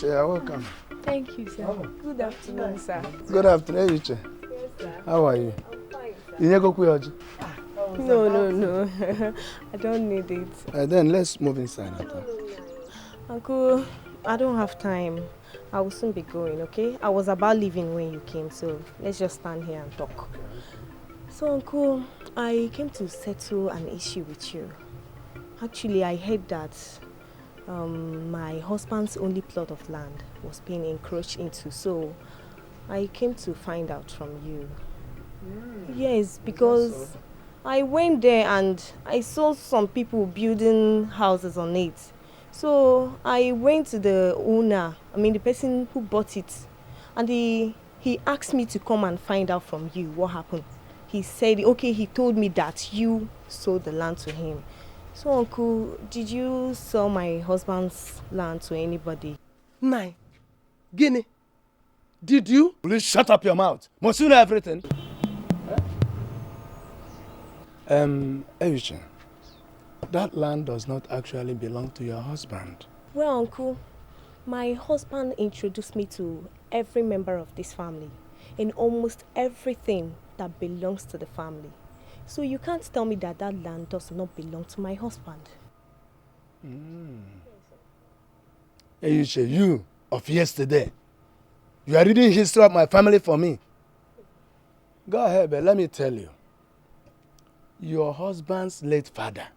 You're welcome. Thank you, sir. Oh. Good afternoon, sir. Good afternoon, Uche. Yes, sir. How are you? I'm fine, sir. You need to go to No. I don't need it. Then let's move inside. Uncle, I don't have time. I will soon be going, okay? I was about leaving when you came, so let's just stand here and talk. So, Uncle, I came to settle an issue with you. Actually, I heard that my husband's only plot of land was being encroached into, so I came to find out from you. Yes, because I went there and I saw some people building houses on it. So I went to the owner, the person who bought it, and he asked me to come and find out from you what happened. He said, okay, he told me that you sold the land to him. So, Uncle, did you sell my husband's land to anybody? Nai, Guinea, did you? Please shut up your mouth. Must you know everything? Eugene, that land does not actually belong to your husband. Well, Uncle, my husband introduced me to every member of this family and almost everything that belongs to the family. So you can't tell me that that land does not belong to my husband. Eugene, you of yesterday, you are reading history of my family for me. Go ahead, but let me tell you. Your husband's late father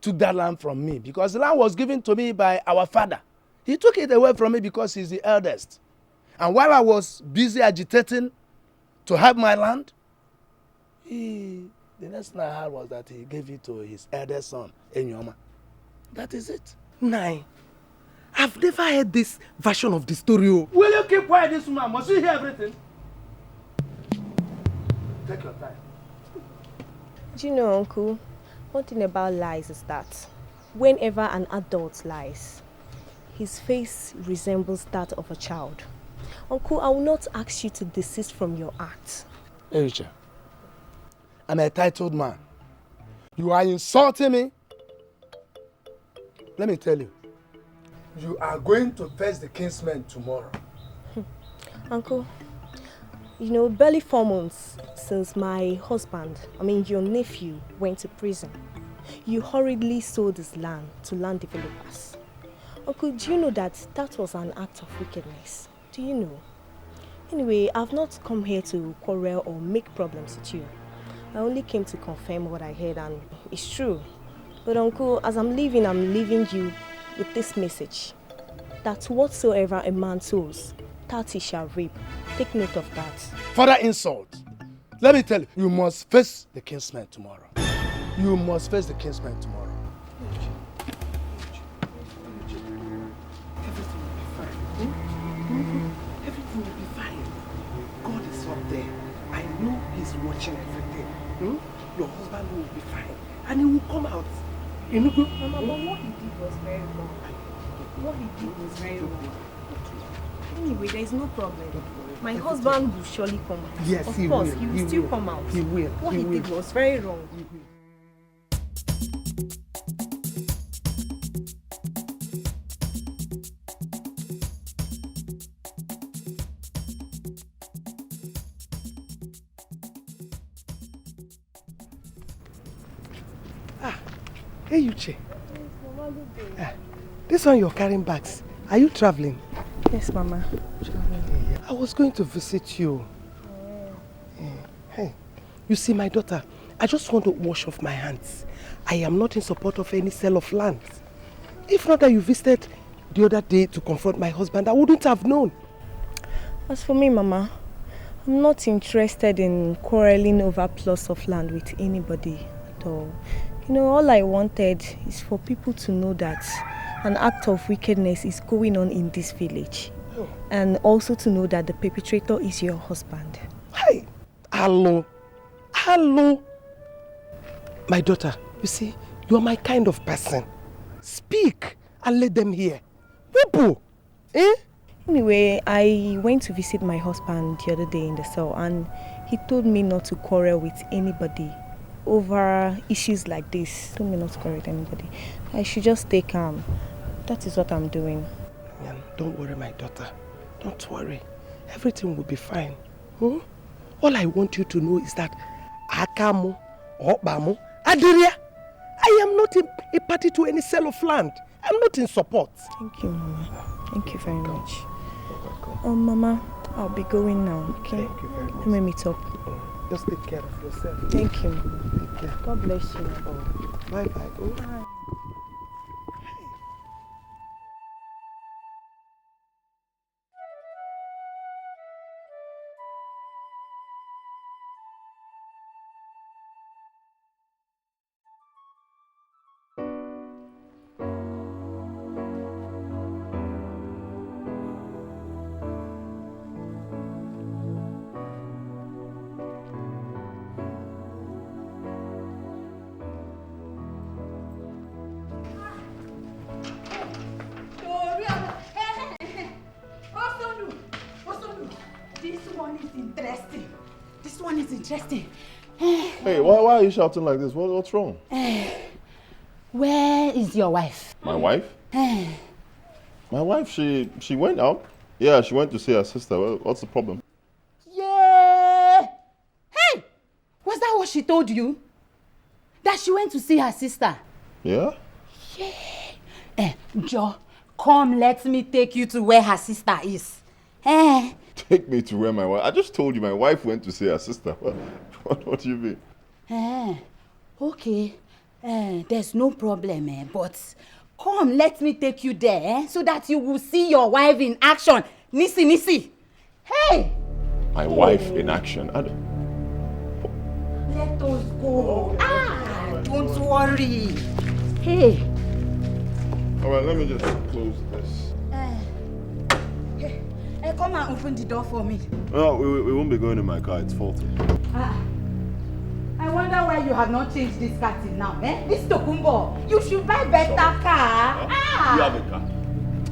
took that land from me because the land was given to me by our father. He took it away from me because he's the eldest. And while I was busy agitating to have my land, the next thing I heard was that he gave it to his eldest son, Enyoma. That is it. Nai, I've never heard this version of the story. Will you keep quiet, this woman? Must you hear everything? Take your time. Do you know, Uncle, one thing about lies is that whenever an adult lies, his face resembles that of a child. Uncle, I will not ask you to desist from your act. Ericha, I'm a titled man. You are insulting me. Let me tell you, you are going to face the kinsmen tomorrow. Uncle, you know, barely 4 months since my husband, your nephew, went to prison, you hurriedly sold his land to land developers. Uncle, do you know that that was an act of wickedness? Do you know? Anyway, I've not come here to quarrel or make problems with you. I only came to confirm what I heard, and it's true. But Uncle, as I'm leaving you with this message, that whatsoever a man sows, that he shall reap. Take note of that. Further insult. Let me tell you, you must face the kinsmen tomorrow. You must face the kinsmen tomorrow. Everything will be fine. Everything will be fine. God is up there. I know He's watching everything. Your husband will be fine. And he will come out. Mama, but what he did was very wrong. What he did was very wrong. Anyway, there is no problem. My husband will surely come out. Yes, of he course, will. He will still come out. He will. What he did was very wrong. Hey, Uche. This one you're carrying bags. Are you traveling? Yes, Mama. Traveling. I was going to visit you. Hey, you see, my daughter, I just want to wash off my hands. I am not in support of any sale of land. If not that you visited the other day to confront my husband, I wouldn't have known. As for me, Mama, I'm not interested in quarreling over plots of land with anybody at all. You know, all I wanted is for people to know that an act of wickedness is going on in this village. Oh. And also to know that the perpetrator is your husband. Hey, hello. My daughter, you see, you are my kind of person. Speak and let them hear. People, Anyway, I went to visit my husband the other day in the cell, and he told me not to quarrel with anybody over issues like this. He told me not to quarrel with anybody. I should just stay calm. That is what I'm doing. Don't worry, my daughter. Don't worry. Everything will be fine. Hmm? All I want you to know is that Akamu, Okbamu, Adiria, I am not a party to any sale of land. I'm not in support. Thank you, Mama. Thank you very much. Mama, I'll be going now, okay? Thank you very much. Let me meet up. Just take care of yourself. Thank you. Take care. God bless you. Bye-bye. Oh. Bye. Interesting. Hey, why are you shouting like this? What's wrong? Where is your wife? My wife? My wife, she went out. Yeah, she went to see her sister. What's the problem? Yeah. Hey, was that what she told you? That she went to see her sister? Yeah? Yeah. Joe, come, let me take you to where her sister is. Take me to where my wife... I just told you my wife went to see her sister. What do you mean? Okay. There's no problem, but come, let me take you there, so that you will see your wife in action. Nisi. Hey! My wife in action? Let us go. Don't worry. Hey. All right, let me just close this. Come and open the door for me. No, we won't be going in my car. It's faulty. I wonder why you have not changed this car till now, This Tokumbo, you should buy better car. You have a car.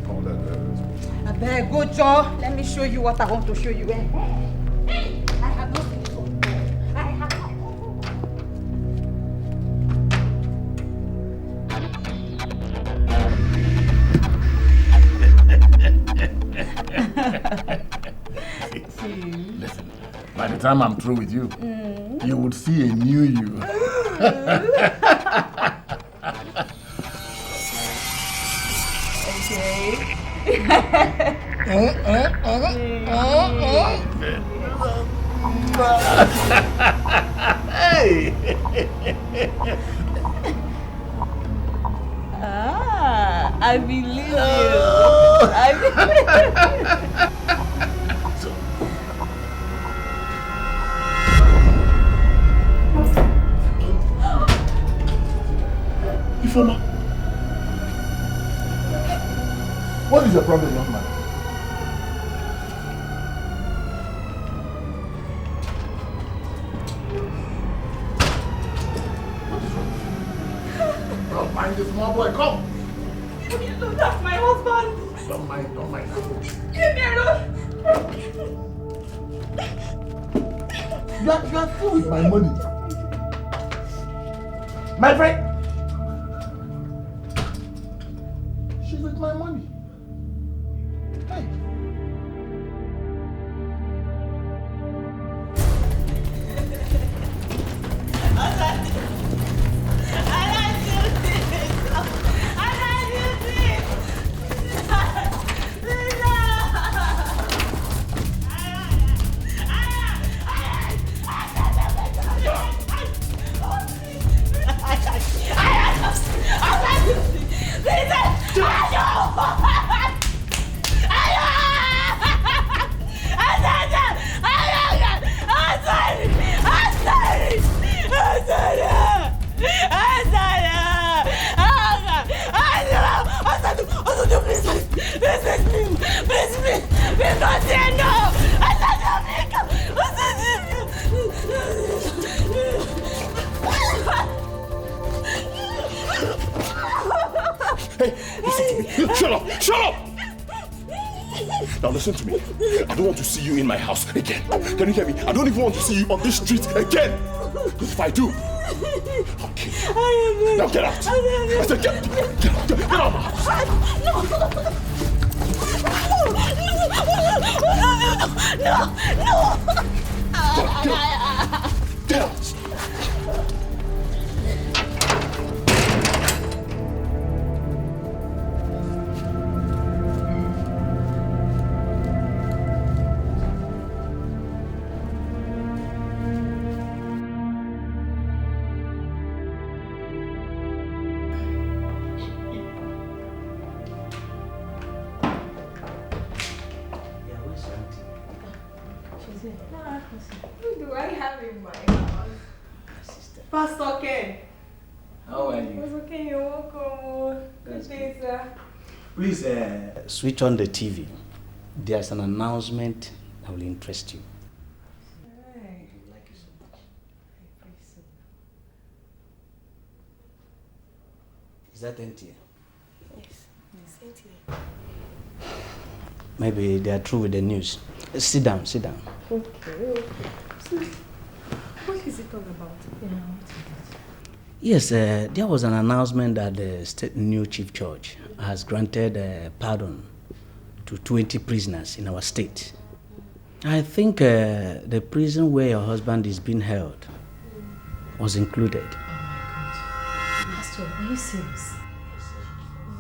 Come on, let's go. I go, Joe. Let me show you what I want to show you. Hey, I have not seen it before. I have not. Listen, by the time I'm through with you, you would see a new you. Okay. Hey! I believe you. Ifoma, what is your problem, young man? What is wrong? Don't mind this small boy, come! Look, that's my husband. Don't mind. Leave me alone. You are still with my money. My friend! She's with my money. Hey! Hey, listen to me. Shut up! Now listen to me. I don't want to see you in my house again. Can you hear me? I don't even want to see you on this street again. Because if I do, I'll kill you. Now get out. I said get out of my house. Down! Who do I have in my house? Pastor Ken. How are you? Pastor Ken, you're welcome. Good day, sir. Please switch on the TV. There's an announcement that will interest you. Hey. I like it so much. I pray so. Is that empty? Yes, it's empty. Maybe they are through with the news. Sit down, sit down. Okay. So, what is it all about? Yes, there was an announcement that the state new chief judge has granted pardon to 20 prisoners in our state. I think the prison where your husband is being held was included. Oh my God. Pastor, are you serious? Oh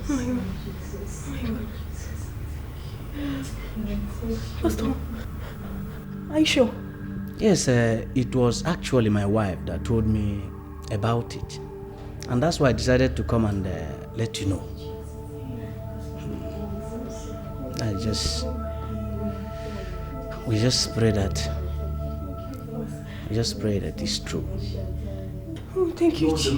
my God. Oh my God. Pastor, are you sure? Yes, it was actually my wife that told me about it. And that's why I decided to come and let you know. We just pray that it's true. Oh, thank you, Jesus.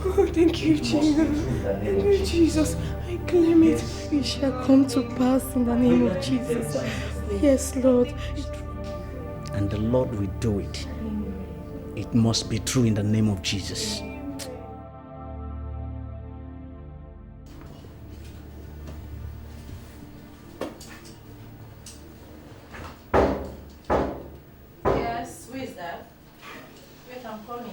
Oh, thank you, Jesus. Thank you, Jesus. I claim it. It shall come to pass in the name of Jesus. Yes, Lord. And the Lord will do it. It must be true in the name of Jesus. Yes, who is that? Wait, I'm coming.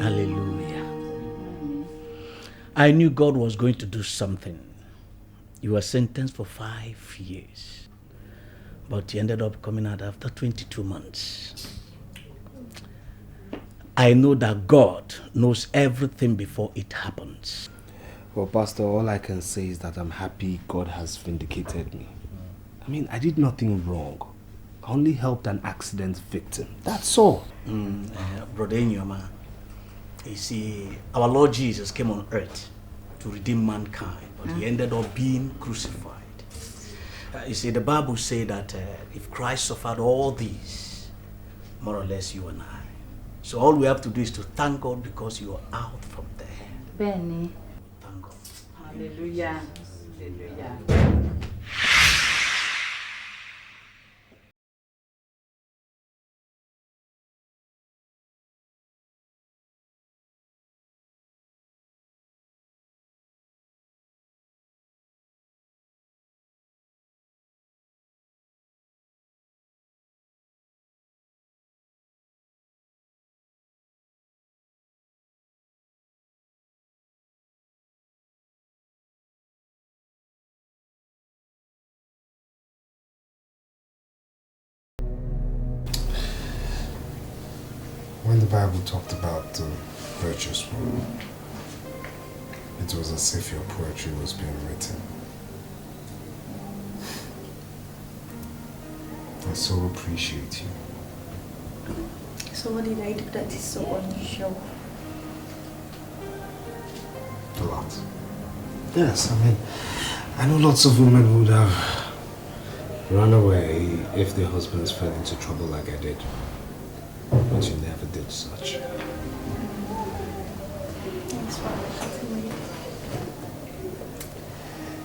Hallelujah. I knew God was going to do something. You were sentenced for 5 years, but you ended up coming out after 22 months. I know that God knows everything before it happens. Well, Pastor, all I can say is that I'm happy God has vindicated me. mean, I did nothing wrong. I only helped an accident victim. That's all. Brother Nyoma, you see, our Lord Jesus came on earth to redeem mankind, but he ended up being crucified. You see, the Bible says that if Christ suffered all these, more or less you and I. So all we have to do is to thank God because you are out from there. Benny. Thank God. Hallelujah. Hallelujah. When the Bible talked about the virtuous woman, it was as if your poetry was being written. I so appreciate you. So what did I do that is so unusual? A lot. Yes, I mean, I know lots of women would have run away if their husbands fell into trouble like I did. But you never did such. Thanks for listening.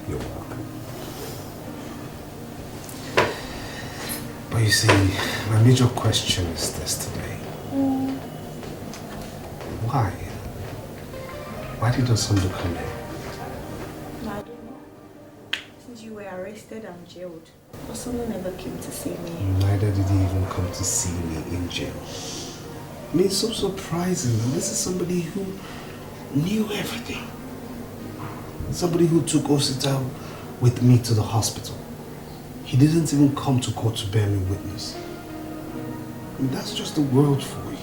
You're welcome. But you see, my major question is this today. Why? Why did Osando come in? I don't know. Since you were arrested and jailed, Osando never came to see me. Neither did he even come to see me in jail. I mean, it's so surprising. This is somebody who knew everything. Somebody who took Osita with me to the hospital. He didn't even come to court to bear me witness. I mean, that's just the world for you.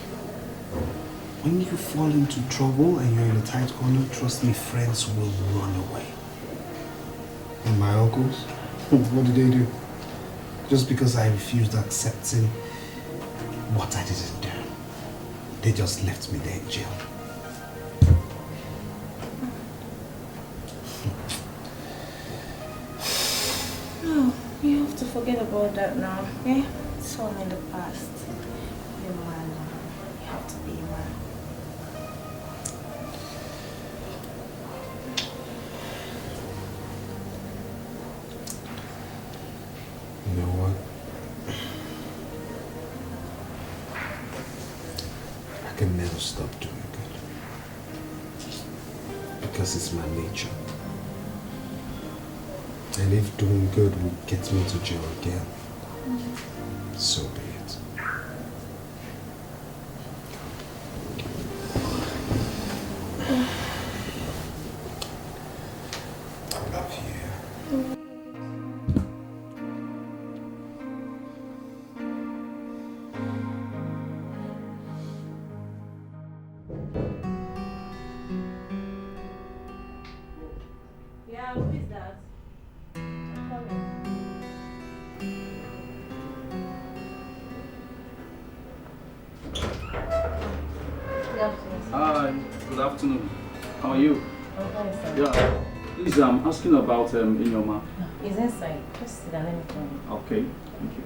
When you fall into trouble and you're in a tight corner, trust me, friends will run away. And my uncles, what did they do? Just because I refused accepting what I didn't do, they just left me there in jail. No, you have to forget about that now, okay? It's all in the past. You're a man now. You have to be a man. You know what? I can never stop doing good. Because it's my nature. And if doing good will get me to jail again, so be it. I love you. Yeah, who is that? I'm coming. Hi, good afternoon. How are you? I'm fine, sir. Yeah, please, I'm asking about Inyoma. He's inside. Just sit down, let me come. Okay, thank you.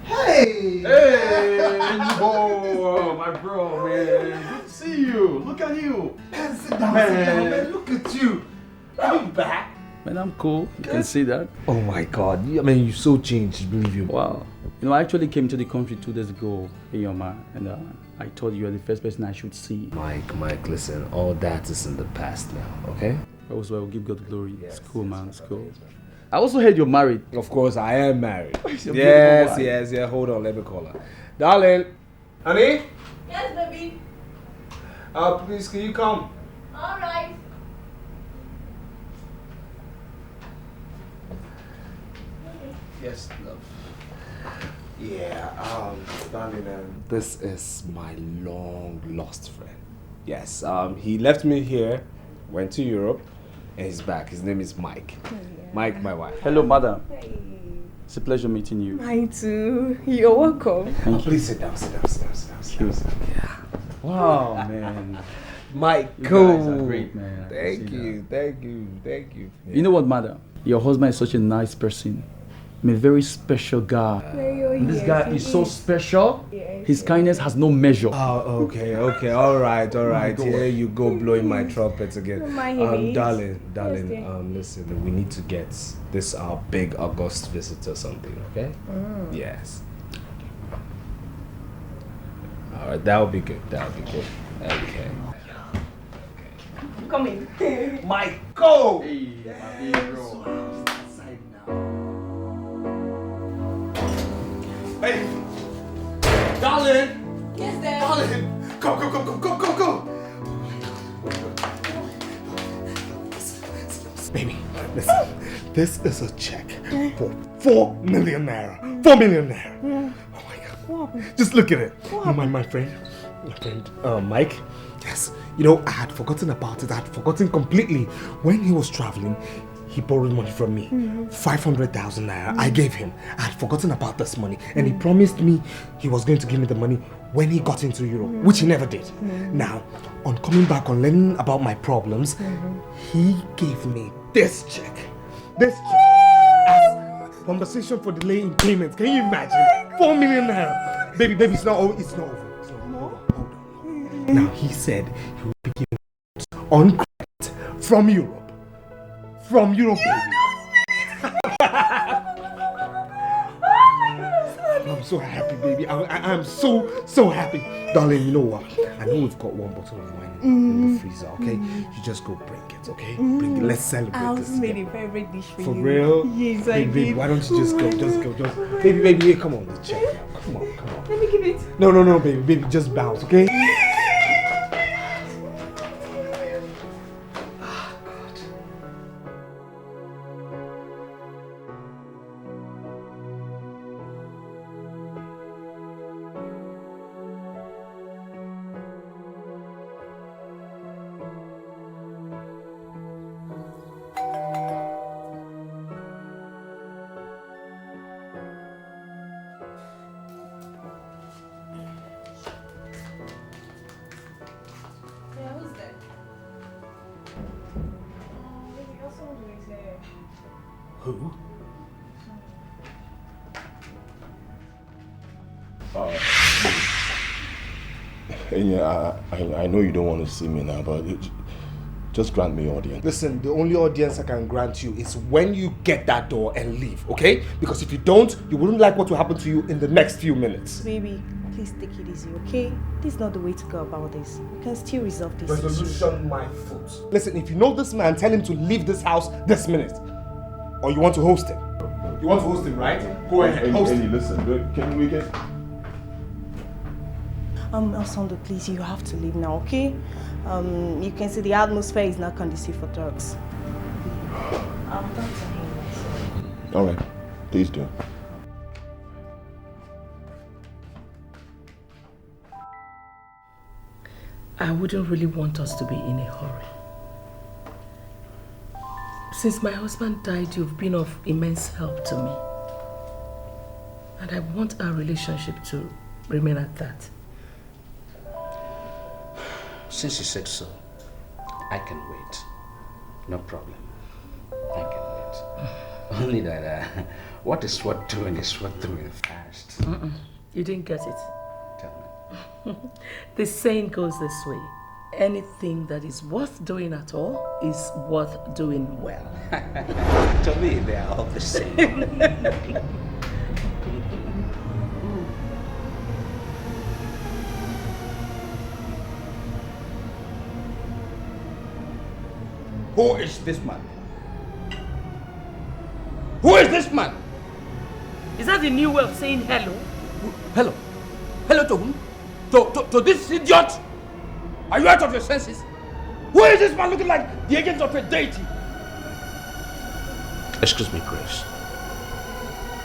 Hey! Hey! Oh, my bro, man. Good to see you. Look at you. Man, sit down, man. Look at you. Are you back? Man, I'm cool. You can see that. Oh my God. I mean, you're so changed, believe you. Wow. You know, I actually came to the country 2 days ago, Inyoma, and I told you are the first person I should see. Mike, listen. All that is in the past now, okay? Also, I will give God glory. Yes, it's cool, man. It's cool. I also heard you're married. Of course, I am married. Yes. Yeah. Hold on, let me call her. Darling. Honey? Yes, baby. Please, can you come? All right. Yes, love. Yeah, darling, this is my long lost friend. Yes, he left me here, went to Europe, and he's back. His name is Mike. Oh, yeah. Mike, my wife. Hello, madam. Hey. It's a pleasure meeting you. Mine too. You're welcome. Thank you. Please sit down, sit down, sit down, sit down, sit down. Sit down. Yeah. Wow, man. Mike, you cool. guys are great, man. Thank you. Yeah. You know what, madam? Your husband is such a nice person. I'm a very special guy. This guy is so special. His kindness has no measure. Oh, okay, all right. Here you go blowing my trumpets again. Darling, listen, we need to get this our big August visitor something, okay? Yes. All right, that'll be good. Okay. Come in. Mike, go! Hey, my bro. Hey, darling! Yes, Dad. Darling! Go! Baby, listen. This is a check for 4 million naira. 4 million naira. Oh my God. What? Just look at it. My friend, Mike. Yes, I had forgotten about it. I had forgotten completely. When he was traveling, he borrowed money from me. 500,000 naira. I gave him. I had forgotten about this money. And he promised me he was going to give me the money when he got into Europe, which he never did. Now, on coming back, on learning about my problems, he gave me this check. As compensation for delay in payments. Can you imagine? 4 million naira. Baby, it's not over. Hold on. Now, he said he will be giving us on credit from Europe. From Europe, baby. I'm so happy, baby. I'm so happy. Darling, you know what? I know we've got one bottle of wine in the freezer, okay? You just go bring it, okay? Bring it. Let's celebrate this. I made a favorite dish for you. For real? Yes, I did. Baby, why don't you just go? Baby, come on, let's check it out. Come on. Let me give it. No, baby, just bounce, okay? Who? Yeah, I know you don't want to see me now, but just grant me audience. Listen, the only audience I can grant you is when you get that door and leave, okay? Because if you don't, you wouldn't like what will happen to you in the next few minutes. Baby, please take it easy, okay? This is not the way to go about this. We can still resolve this issue. Resolution my foot. Listen, if you know this man, tell him to leave this house this minute. Or you want to host him. You want to host him, right? Go ahead, host him. Listen, can we get... Alessandro, please, you have to leave now, okay? You can see the atmosphere is not conducive for drugs. I'll talk to him. All right, please do. I wouldn't really want us to be in a hurry. Since my husband died, you've been of immense help to me. And I want our relationship to remain at that. Since you said so, I can wait. No problem. I can wait. Only that what is worth doing is worth doing fast. You didn't get it. Tell me. The saying goes this way. Anything that is worth doing at all is worth doing well. To me, they are all the same. Who is this man? Who is this man? Is that the new way of saying hello? Hello? Hello to whom? To this idiot? Are you out of your senses? Who is this man looking like the agent of a deity? Excuse me, Grace.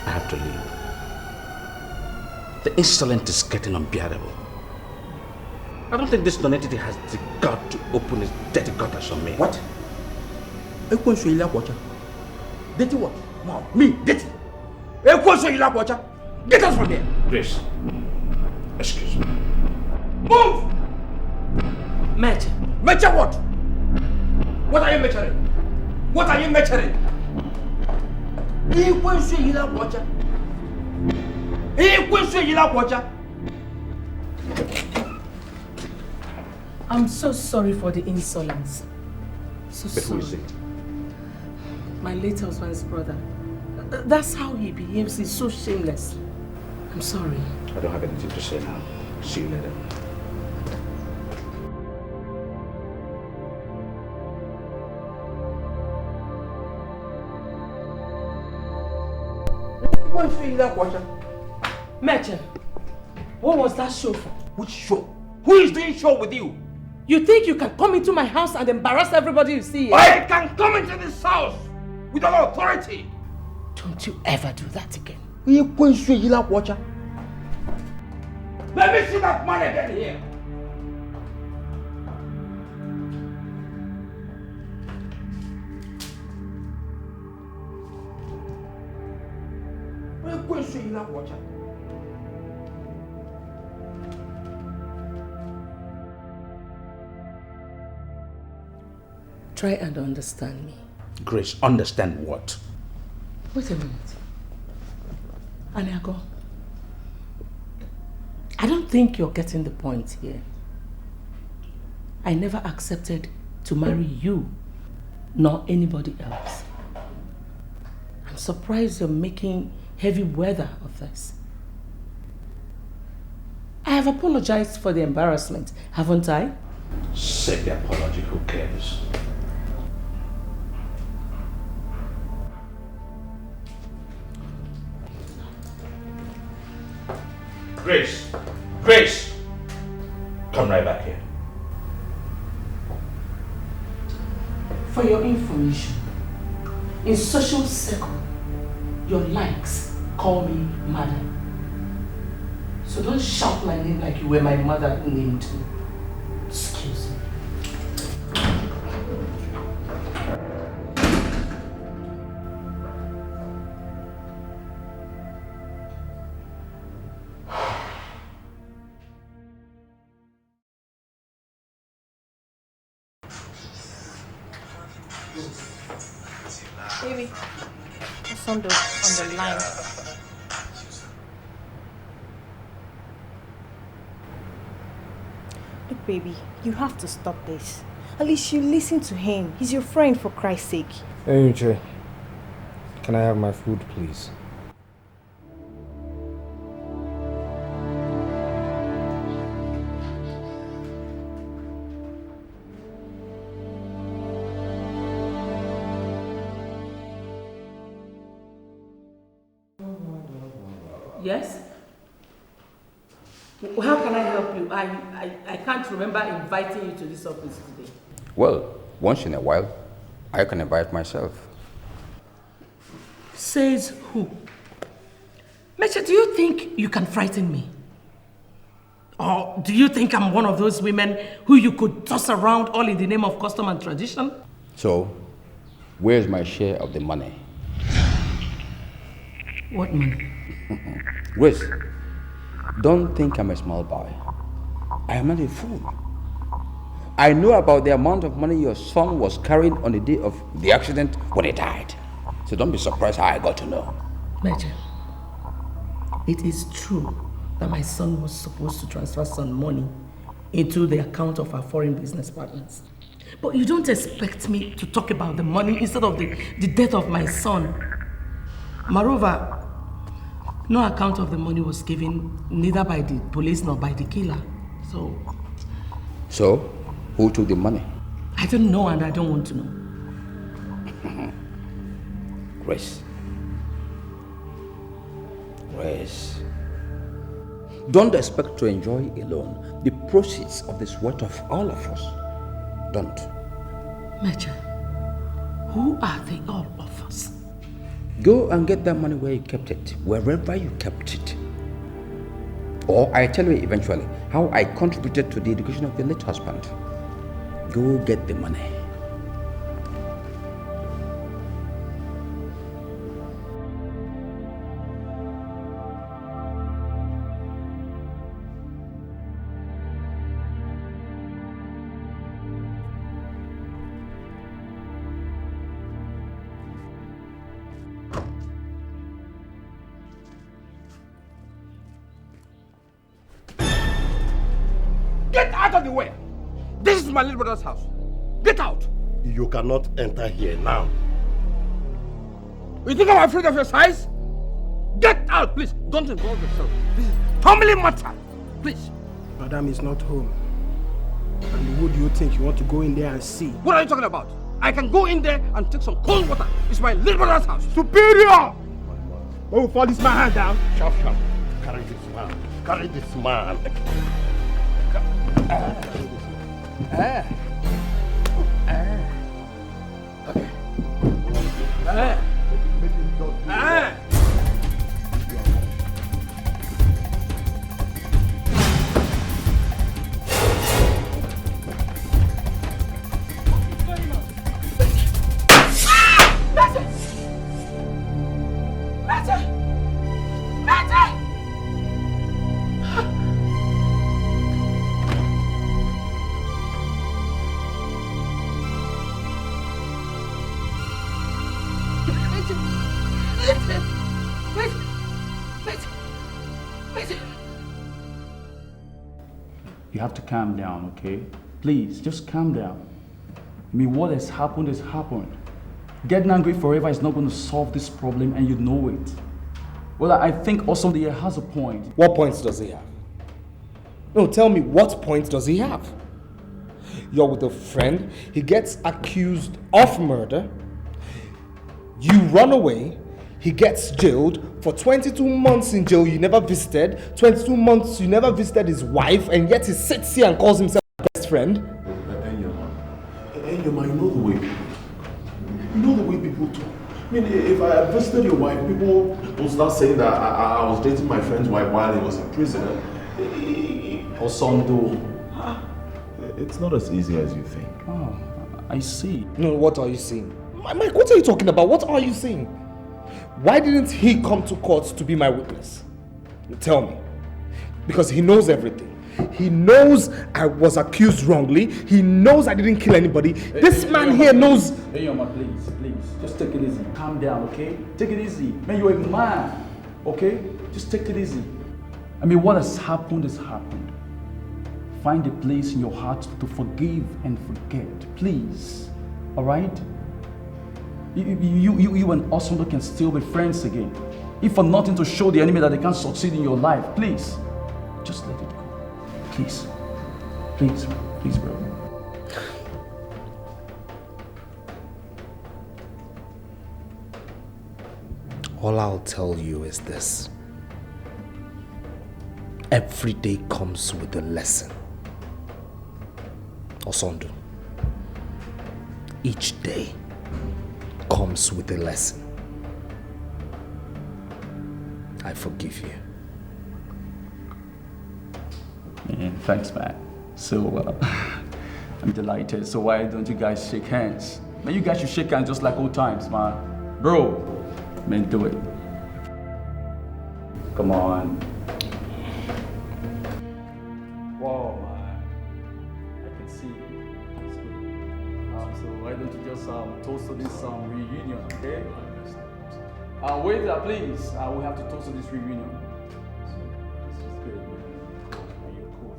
I have to leave. The insolence is getting unbearable. I don't think this non-entity has the gut to open its dirty gutters on me. What? Dirty what? Mom, me, dirty. Get us from here. Grace, excuse me. Move! Meche. Measure what? What are you measuring? What are you measuring? I'm so sorry for the insolence. So But sorry. who is it? My late husband's brother. That's how he behaves. He's so shameless. I'm sorry. I don't have anything to say now. See you later. Meche, what was that show for? Which show? Who is doing show with you? You think you can come into my house and embarrass everybody you see? I can come into this house without authority. Don't you ever do that again. Let me see that man again here. Try and understand me. Grace, understand what? Wait a minute. Aniago, I don't think you're getting the point here. I never accepted to marry you, nor anybody else. I'm surprised you're making heavy weather of this. I have apologized for the embarrassment, haven't I? Save the apology, who cares? Grace! Grace! Come right back here. For your information, in social circle, your likes call me madam. So don't shout my name like you were my mother named me. Excuse me. Baby, what's on the line? Look, baby, you have to stop this. At least you listen to him. He's your friend, for Christ's sake. Hey, Uche. Can I have my food, please? Yes? How can I help you? I can't remember inviting you to this office today. Well, once in a while, I can invite myself. Says who? Meche, do you think you can frighten me? Or do you think I'm one of those women who you could toss around all in the name of custom and tradition? So, where's my share of the money? What money? Grace, don't think I'm a small boy. I am not a fool. I know about the amount of money your son was carrying on the day of the accident when he died. So don't be surprised how I got to know. Meche, it is true that my son was supposed to transfer some money into the account of our foreign business partners. But you don't expect me to talk about the money instead of the death of my son. Moreover, no account of the money was given neither by the police nor by the killer. So, who took the money? I don't know and I don't want to know. Grace. Grace. Don't expect to enjoy alone the proceeds of the sweat of all of us. Don't. Meche, who are they all of us? Go and get that money where you kept it, wherever you kept it. Or I tell you eventually how I contributed to the education of your late husband. Go get the money. Get out of the way! This is my little brother's house. Get out! You cannot enter here now. You think I'm afraid of your size? Get out, please. Don't involve yourself. This is family matter. Please. Madam is not home. And who do you think you want to go in there and see? What are you talking about? I can go in there and take some cold water. It's my little brother's house. Superior! Oh, fall this man hand down. Sharp, sharp. Carry this man. Carry this man. You have to calm down, okay? Please, just calm down. I mean, what has happened has happened. Getting angry forever is not going to solve this problem, and you know it. Well, I think also the has a point. What points does he have? No, tell me, what points does he have? You're with a friend, he gets accused of murder, you run away, he gets jailed for 22 months in jail you never visited, 22 months you never visited his wife, and yet he sits here and calls himself best friend. Enyoma, you know the way people talk. I mean, if I had visited your wife, people would start saying that I was dating my friend's wife while he was a prisoner. Or Sondo. It's not as easy as you think. Oh, I see. No, what are you saying? Mike, what are you talking about? What are you saying? Why didn't he come to court to be my witness? Tell me. Because he knows everything. He knows I was accused wrongly. He knows I didn't kill anybody. This man here knows... Hey, Yoma, please. Just take it easy. Calm down, okay? Take it easy. Man, you're a man, okay? Just take it easy. I mean, what has happened has happened. Find a place in your heart to forgive and forget, please. All right? You and Osondo can still be friends again. If for nothing to show the enemy that they can't succeed in your life, please, just let it go. Please, bro. All I'll tell you is this. Every day comes with a lesson. Osondo, each day comes with a lesson. I forgive you. Man, thanks, man. So, I'm delighted. So why don't you guys shake hands? Man, you guys should shake hands just like old times, man. Bro, man, do it. Come on. Whoa, man. I can see you. That's good. So why don't you just toast to this reunion, okay? Waiter, please. We have to toast to this reunion. This is great, man. You're cool.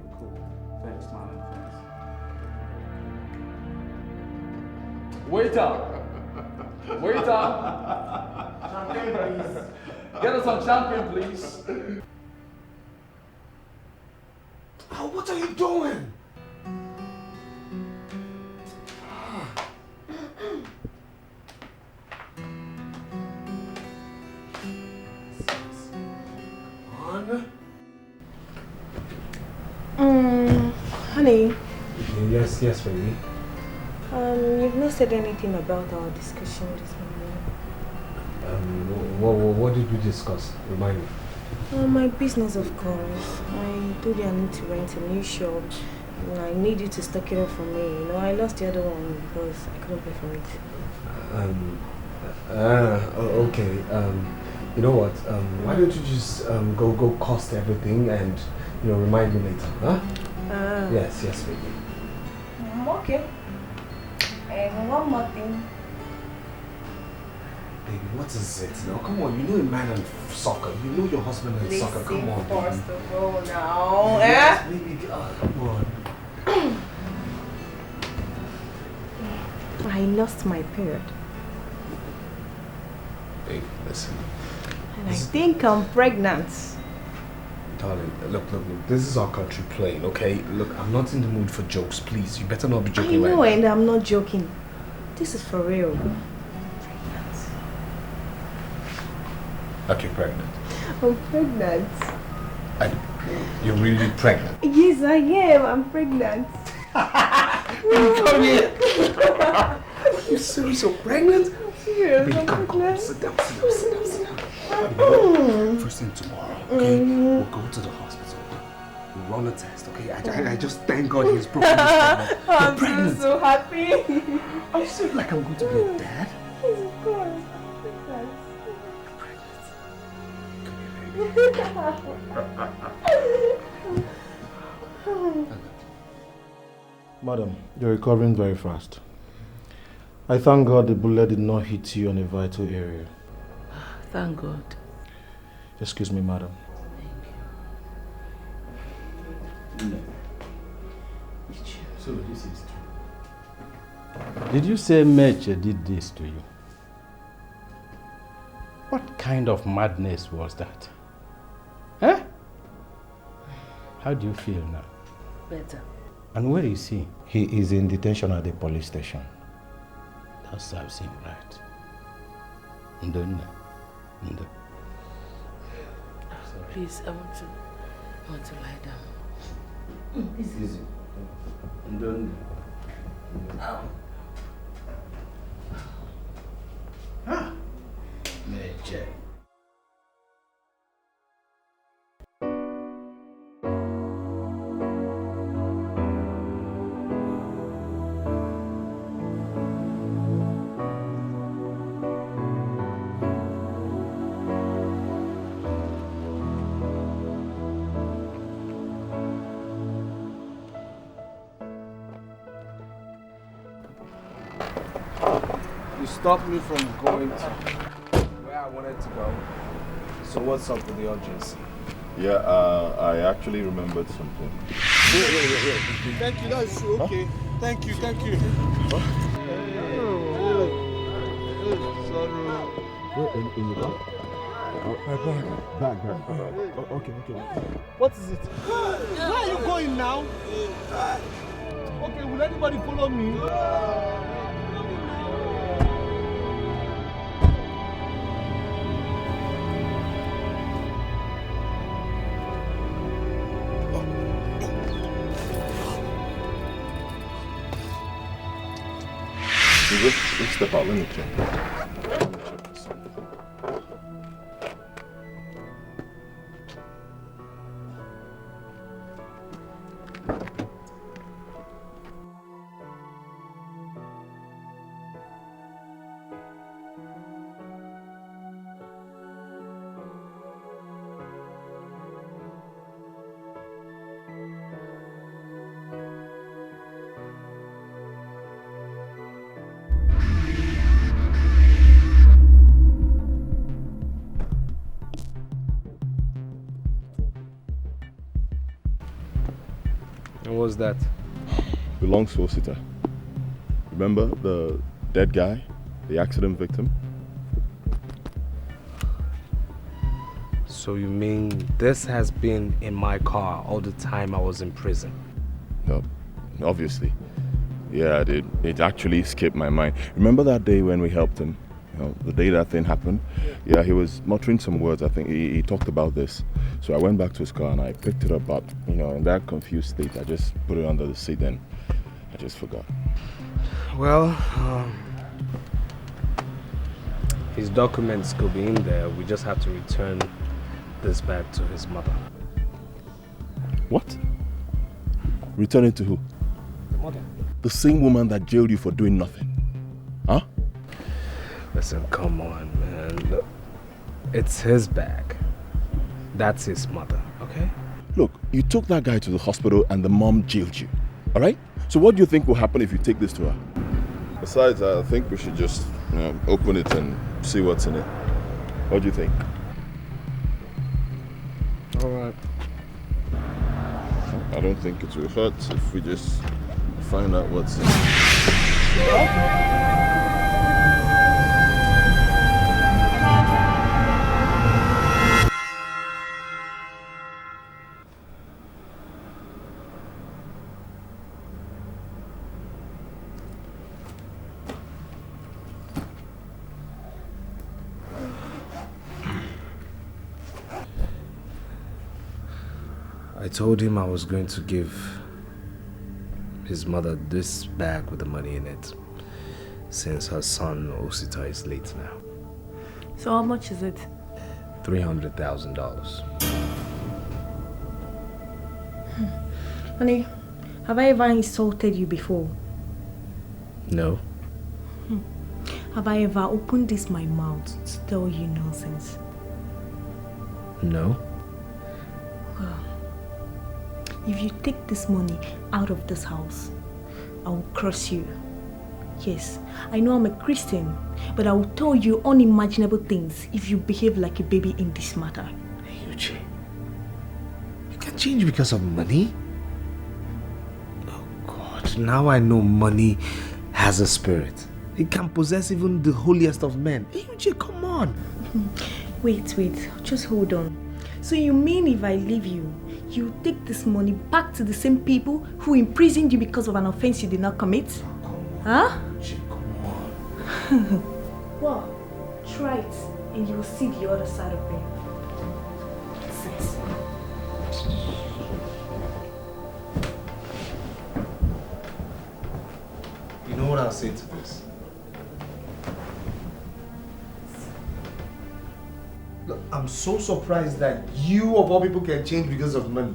Thanks, man. Thanks. Waiter! Champagne, please. Get us some champagne, please. Oh, what are you doing? Honey. Yes, baby. You've not said anything about our discussion this morning. What did we discuss? Remind me. My business, of course. I told you I need to rent a new shop. And I need you to stock it up for me. You know, I lost the other one because I couldn't pay for it. Okay. You know what? Why don't you just go cost everything and remind me later, huh? Yes, baby. Okay. And one more thing. Baby, what is it now? Come on, you know a man and soccer. You know your husband and soccer. Come on, baby. First of all now. Yes, baby. Come on. I lost my period. Babe, listen. And I think I'm pregnant. Darling, look. This is our country playing, okay? Look, I'm not in the mood for jokes, please. You better not be joking right now. I know, and I'm not joking. This is for real. Okay, pregnant. I'm pregnant. You're really pregnant? Yes, I am. I'm pregnant. Come here. Are you serious? You're pregnant? I'm serious. Baby, I'm come. pregnant. Sit down. First thing tomorrow, okay? We'll go to the hospital. We'll run a test, okay? I just thank God he's broken this pregnant. I'm pregnant. So happy. Are you serious? Like I'm going to be a dad? Yes, of course. Madam, you're recovering very fast. I thank God the bullet did not hit you on a vital area. Thank God. Excuse me, madam. So this is true. Did you say Meche did this to you? What kind of madness was that? Huh? How do you feel now? Better. And where is he? He is in detention at the police station. That serves him right. Ndonda. Please, I want to lie down. Easy. Ndonda. Meche. You stopped me from going to where I wanted to go. So what's up with the urgency? Yeah, I actually remembered something. Wait. Thank you, that's okay. Huh? Thank you. Huh? Sorry. Where in the car? Bag. Oh, okay. What is it? Where are you going now? Okay, will anybody follow me? Let's step out, let me check. And what's that? Belongs to Osita. Remember the dead guy? The accident victim? So you mean this has been in my car all the time I was in prison? No, obviously. Yeah, it actually escaped my mind. Remember that day when we helped him? The day that thing happened? Yeah, he was muttering some words. I think he talked about this. So I went back to his car and I picked it up, but in that confused state, I just put it under the seat and I just forgot. Well, his documents could be in there. We just have to return this back to his mother. What? Return it to who? The mother. The same woman that jailed you for doing nothing. Huh? Listen, come on, man. Look, it's his bag. That's his mother, okay? Look, you took that guy to the hospital and the mom jailed you. Alright? So what do you think will happen if you take this to her? Besides, I think we should just open it and see what's in it. What do you think? Alright. I don't think it will hurt if we just find out what's in it. I told him I was going to give his mother this bag with the money in it, since her son Osita is late now. So how much is it? $300,000. Honey, have I ever insulted you before? No. Have I ever opened my mouth to tell you nonsense? No. Well, if you take this money out of this house, I will curse you. Yes, I know I'm a Christian, but I will tell you unimaginable things if you behave like a baby in this matter. Yuji, you can change because of money? Oh God, now I know money has a spirit. It can possess even the holiest of men. Yuji, come on. Wait, just hold on. So you mean if I leave you, you take this money back to the same people who imprisoned you because of an offense you did not commit? Huh? Come on. Well, try it and you will see the other side of me. Sense. You know what I'll say to this? Look, I'm so surprised that you of all people can change because of money.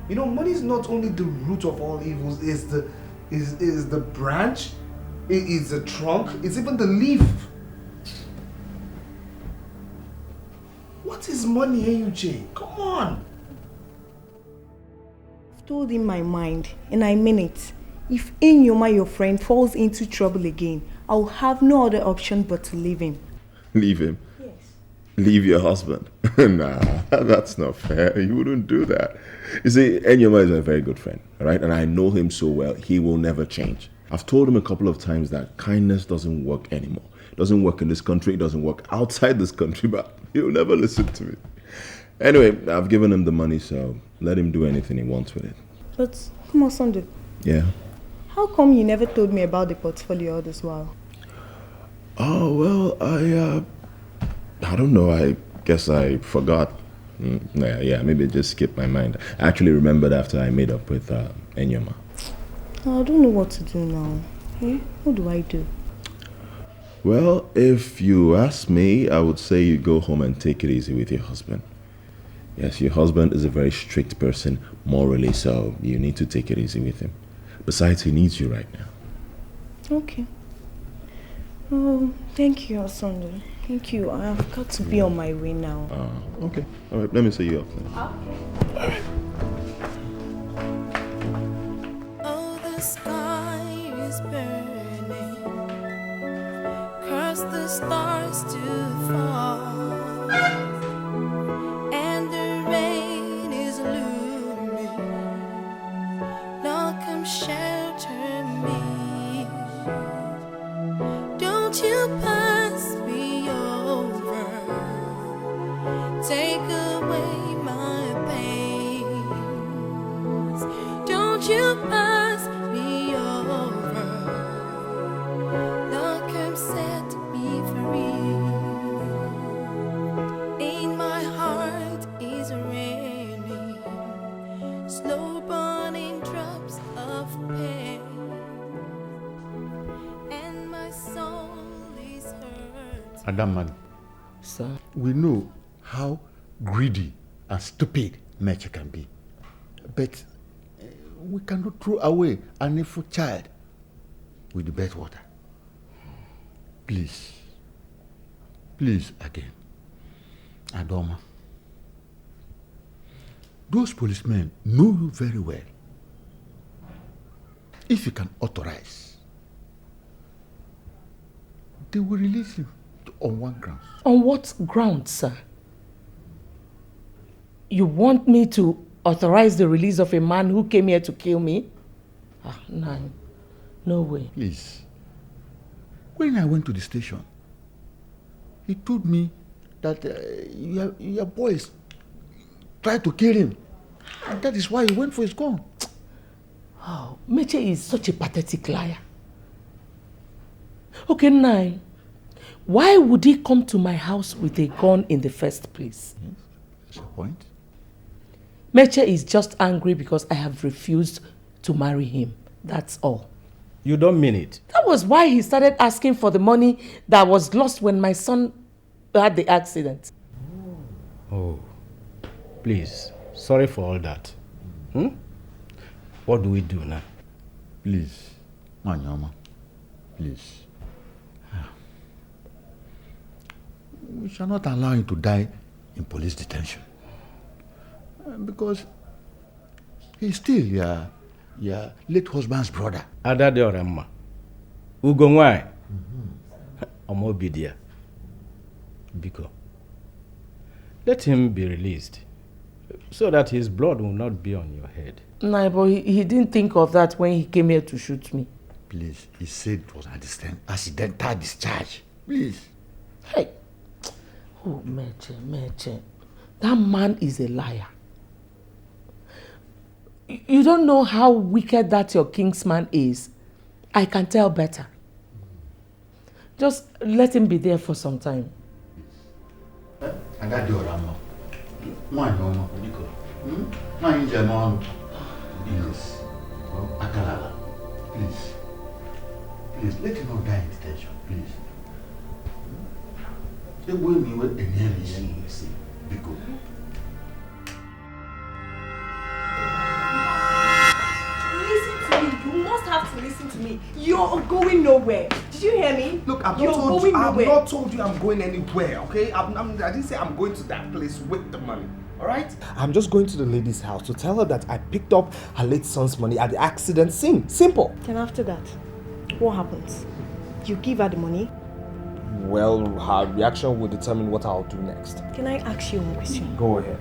You know, money is not only the root of all evils, it's the branch, it is the trunk, it's even the leaf. What is money, AUJ? Come on. I've told him my mind and I mean it. If Inyoma, your friend, falls into trouble again, I'll have no other option but to leave him. Leave him? Yes. Leave your husband? Nah, that's not fair. You wouldn't do that. You see, Enyoma is a very good friend, right? And I know him so well, he will never change. I've told him a couple of times that kindness doesn't work anymore. It doesn't work in this country, it doesn't work outside this country, but he'll never listen to me. Anyway, I've given him the money, so let him do anything he wants with it. But, come on, Sunday. Yeah? How come you never told me about the portfolio all this while? Oh, well, I don't know. I guess I forgot. Yeah, maybe it just skipped my mind. I actually remembered after I made up with Enyoma. I don't know what to do now. Eh? What do I do? Well, if you ask me, I would say you go home and take it easy with your husband. Yes, your husband is a very strict person morally, so you need to take it easy with him. Besides, he needs you right now. Okay. Oh, thank you, Sunday. Thank you. I have got to be on my way now. Okay. All right, let me see you up then. Okay. All right. Oh, the sky is burning. Curse the stars to fall. And the rain is looming. Lord, come shelter me. Don't you pass me over. Take away my pains. Don't you pass me over. Lord, come set me free. In my heart is raining slow burning drops of pain, and my soul is hurt. Adam man, Sir? We know how greedy and stupid Meche can be. But we cannot throw away an infant child with the bathwater. Please. Please, again. Adoma. Those policemen know you very well. If you can authorize, they will release him on one ground. On what ground, sir? You want me to authorize the release of a man who came here to kill me? No. No way. Please. When I went to the station, he told me that your boys tried to kill him. And that is why he went for his gun. Oh, Meche is such a pathetic liar. Okay, Nai, why would he come to my house with a gun in the first place? Yes, that's your point. Meche is just angry because I have refused to marry him. That's all. You don't mean it? That was why he started asking for the money that was lost when my son had the accident. Oh, please. Sorry for all that. What do we do now? Please, Manyama, please. We shall not allow him to die in police detention. Because he's still your late husband's brother. Adade Orema. Ugongwai. Omobidia. Biko. Let him be released so that his blood will not be on your head. No, but he didn't think of that when he came here to shoot me. Please, he said it was an accidental discharge. Please. Hey. Oh, Meche. That man is a liar. You don't know how wicked that your kingsman is. I can tell better. Just let him be there for some time. And that door, Manyama, Biko. Manyama, Yes. Akalala. Please. Please, let him not die in detention, please. They will me with the name Biko. Listen to me. You must have to listen to me. You're going nowhere. Did you hear me? Look, I've not told you I'm going anywhere, okay? I didn't say I'm going to that place with the money. Alright? I'm just going to the lady's house to tell her that I picked up her late son's money at the accident scene. Simple. Then after that, what happens? You give her the money? Well, her reaction will determine what I'll do next. Can I ask you one question? Go ahead.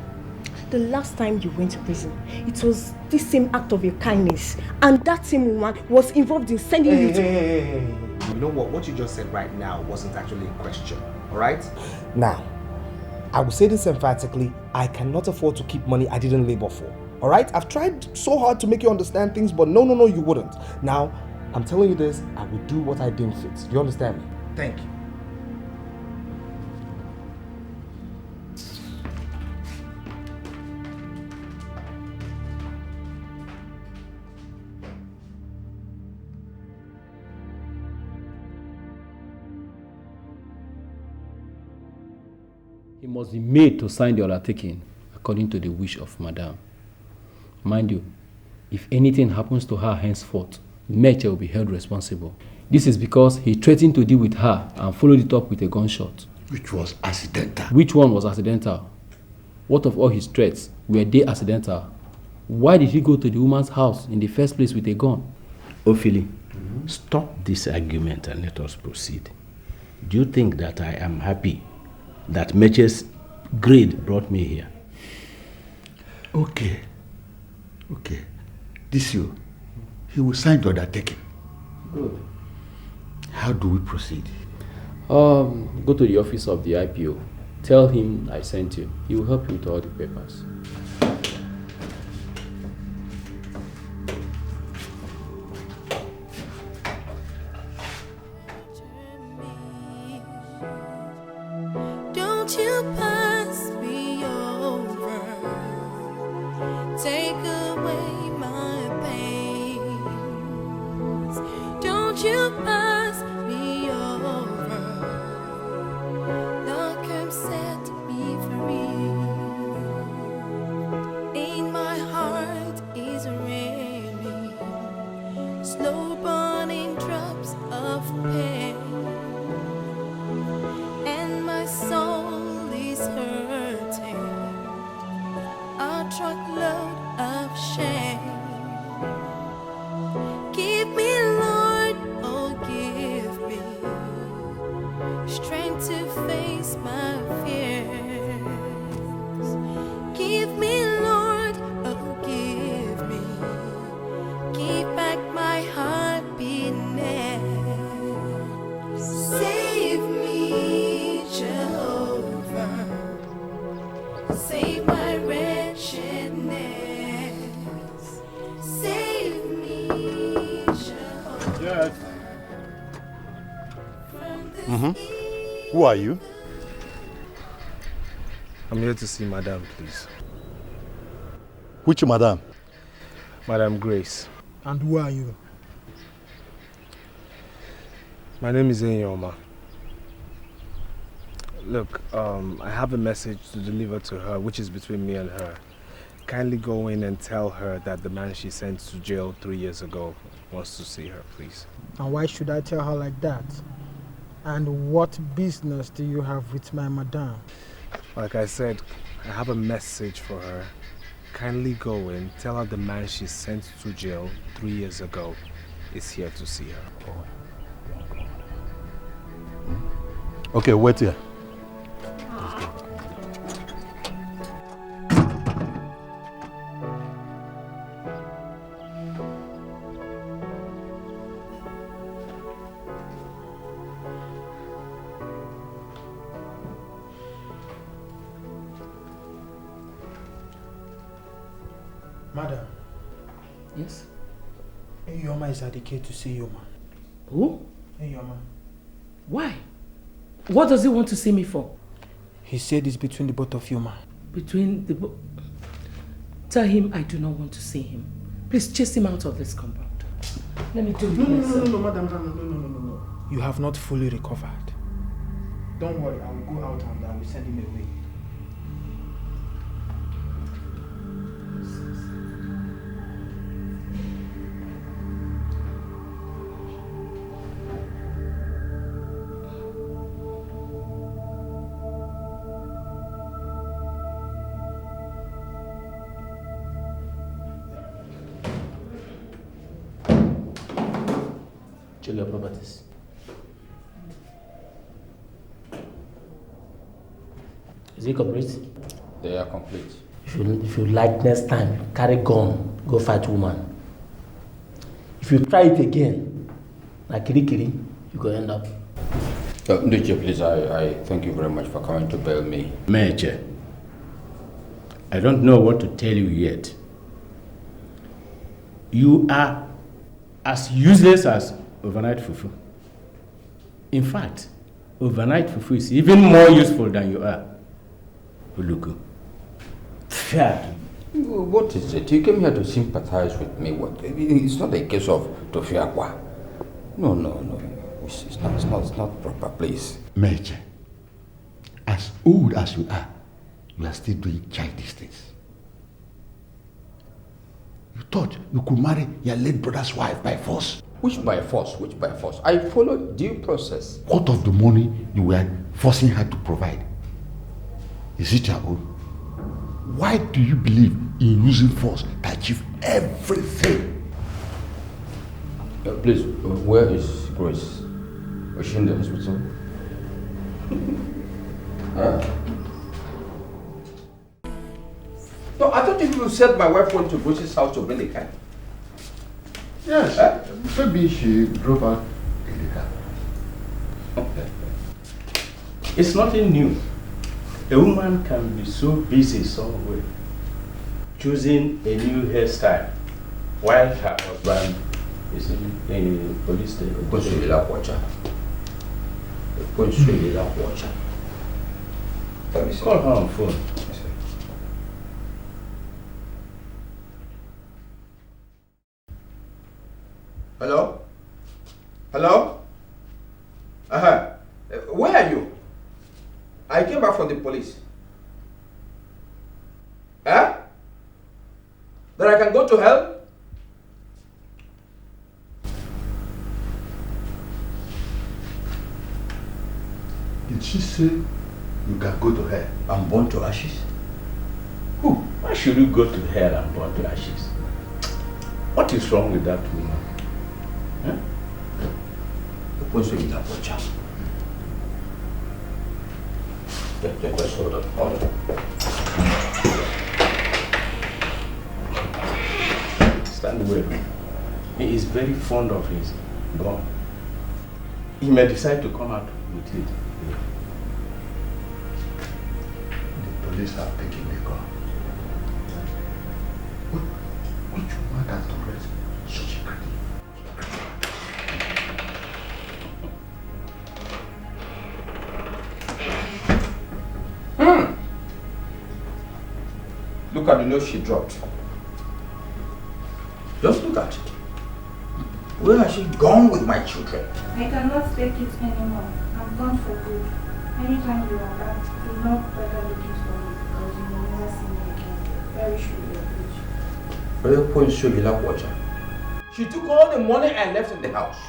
The last time you went to prison, it was this same act of your kindness, and that same woman was involved in sending you to... Hey. You know what? What you just said right now wasn't actually a question. Alright? Now, I will say this emphatically, I cannot afford to keep money I didn't labor for. Alright? I've tried so hard to make you understand things, but no, you wouldn't. Now, I'm telling you this, I will do what I deem fit. Do you understand me? Thank you. He must be made to sign the undertaking according to the wish of Madame. Mind you, if anything happens to her henceforth, Meche will be held responsible. This is because he threatened to deal with her and followed it up with a gunshot. Which was accidental. Which one was accidental? What of all his threats? Were they accidental? Why did he go to the woman's house in the first place with a gun? Ophelia, stop this argument and let us proceed. Do you think that I am happy that Meche's greed brought me here? Okay. This year, he will sign the undertaking. Good. How do we proceed? Go to the office of the IPO. Tell him I sent you. He will help you with all the papers. Don't you pass me over. Take away my pains. Don't you pass me over. Look, I'm Yes. Who are you? I'm here to see Madame, please. Which Madame? Madame Grace. And who are you? My name is Chioma. Look, I have a message to deliver to her, which is between me and her. Kindly go in and tell her that the man she sent to jail 3 years ago wants to see her, please. And why should I tell her like that? And what business do you have with my madame? Like I said, I have a message for her. Kindly go in, tell her the man she sent to jail 3 years ago is here to see her. Okay, wait here. Madam. Yes? Chioma is at the gate to see you, ma. Who? Chioma. Why? What does he want to see me for? He said it's between the both of you, ma. Between the both? Tell him I do not want to see him. Please chase him out of this compound. Let me do it myself. No, madam, no. You have not fully recovered. Don't worry, I will go out and I will send him away. Check your properties. Is it complete? They are complete. If you like next time, carry gun, go fight woman. If you try it again, like kiri, you go end up. Nduche, please, I thank you very much for coming to bail me. Major, I don't know what to tell you yet. You are as useless as overnight fufu. In fact, overnight fufu is even more useful than you are. Uluku. Fair. What is it? You came here to sympathize with me. What? It's not a case of Tofiakwa. No. It's not proper, please. Major, as old as you are still doing childish things. You thought you could marry your late brother's wife by force? Which by force? I followed due process. What of the money you were forcing her to provide? Is it your own? Why do you believe in using force to achieve everything? Please, where is Grace? Was she in the hospital? No, I thought you said my wife went to Grace's house to bring the car. Yes, maybe she drove out in the car. Okay. It's nothing new. A woman can be so busy somewhere, choosing a new hairstyle, while her husband is in a police station. Call her on phone. Hello? Where are you? I came back from the police. That I can go to hell? Did she say you can go to hell and burn to ashes? Who? Why should you go to hell and burn to ashes? What is wrong with that woman? Huh? Let's hold on. Stand well. He is very fond of his gun. He may decide to come out with it. The police have taken the gun. Which woman can tolerate such a crime? Look at the note she dropped. Just look at it. Where has she gone with my children? I cannot take it anymore. I'm gone for good. Anytime you are back, do not bother looking for me because you will never see me again. Very sure your bitch. Very point show you like water. She took all the money I left in the house.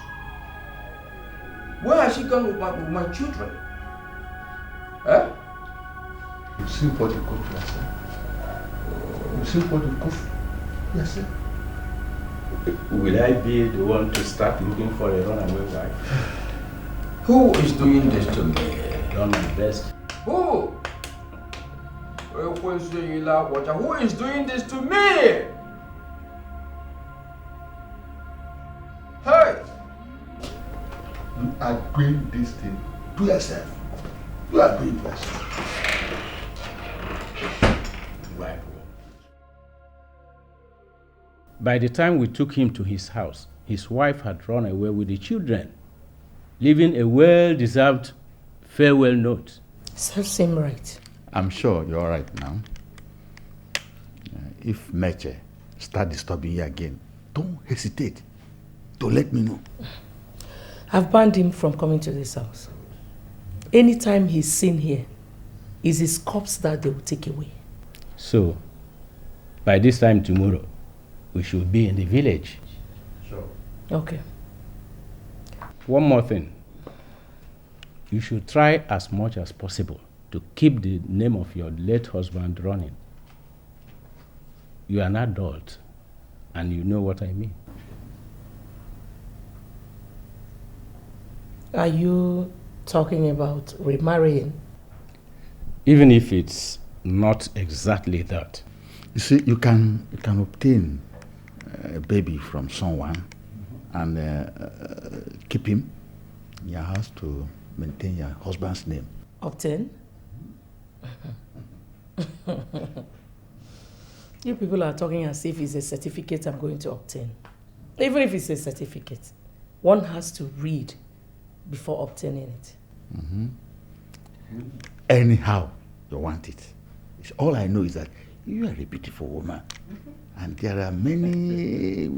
Where has she gone with my children? Eh? You see what you cook yourself. You see what you cook yourself. Will I be the one to start looking for a runaway wife? Who is doing this to me? Done my best. Who? Who is doing this to me? Hey! You are doing this thing to yourself. You are doing it to yourself. Right. By the time we took him to his house, his wife had run away with the children, leaving a well-deserved farewell note. Serves same right. I'm sure you're all right now. If Meche start disturbing you again, don't hesitate to let me know. I've banned him from coming to this house. Anytime he's seen here, it's his corpse that they will take away. So, by this time tomorrow, we should be in the village. Sure. Okay. One more thing. You should try as much as possible to keep the name of your late husband running. You are an adult, and you know what I mean. Are you talking about remarrying? Even if it's not exactly that. You see, you can obtain a baby from someone and keep him in your house to maintain your husband's name. Obtain? You people are talking as if it's a certificate I'm going to obtain. Even if it's a certificate, one has to read before obtaining it. Mm-hmm. Anyhow you want it. All I know is that you are a beautiful woman. Mm-hmm. And there are many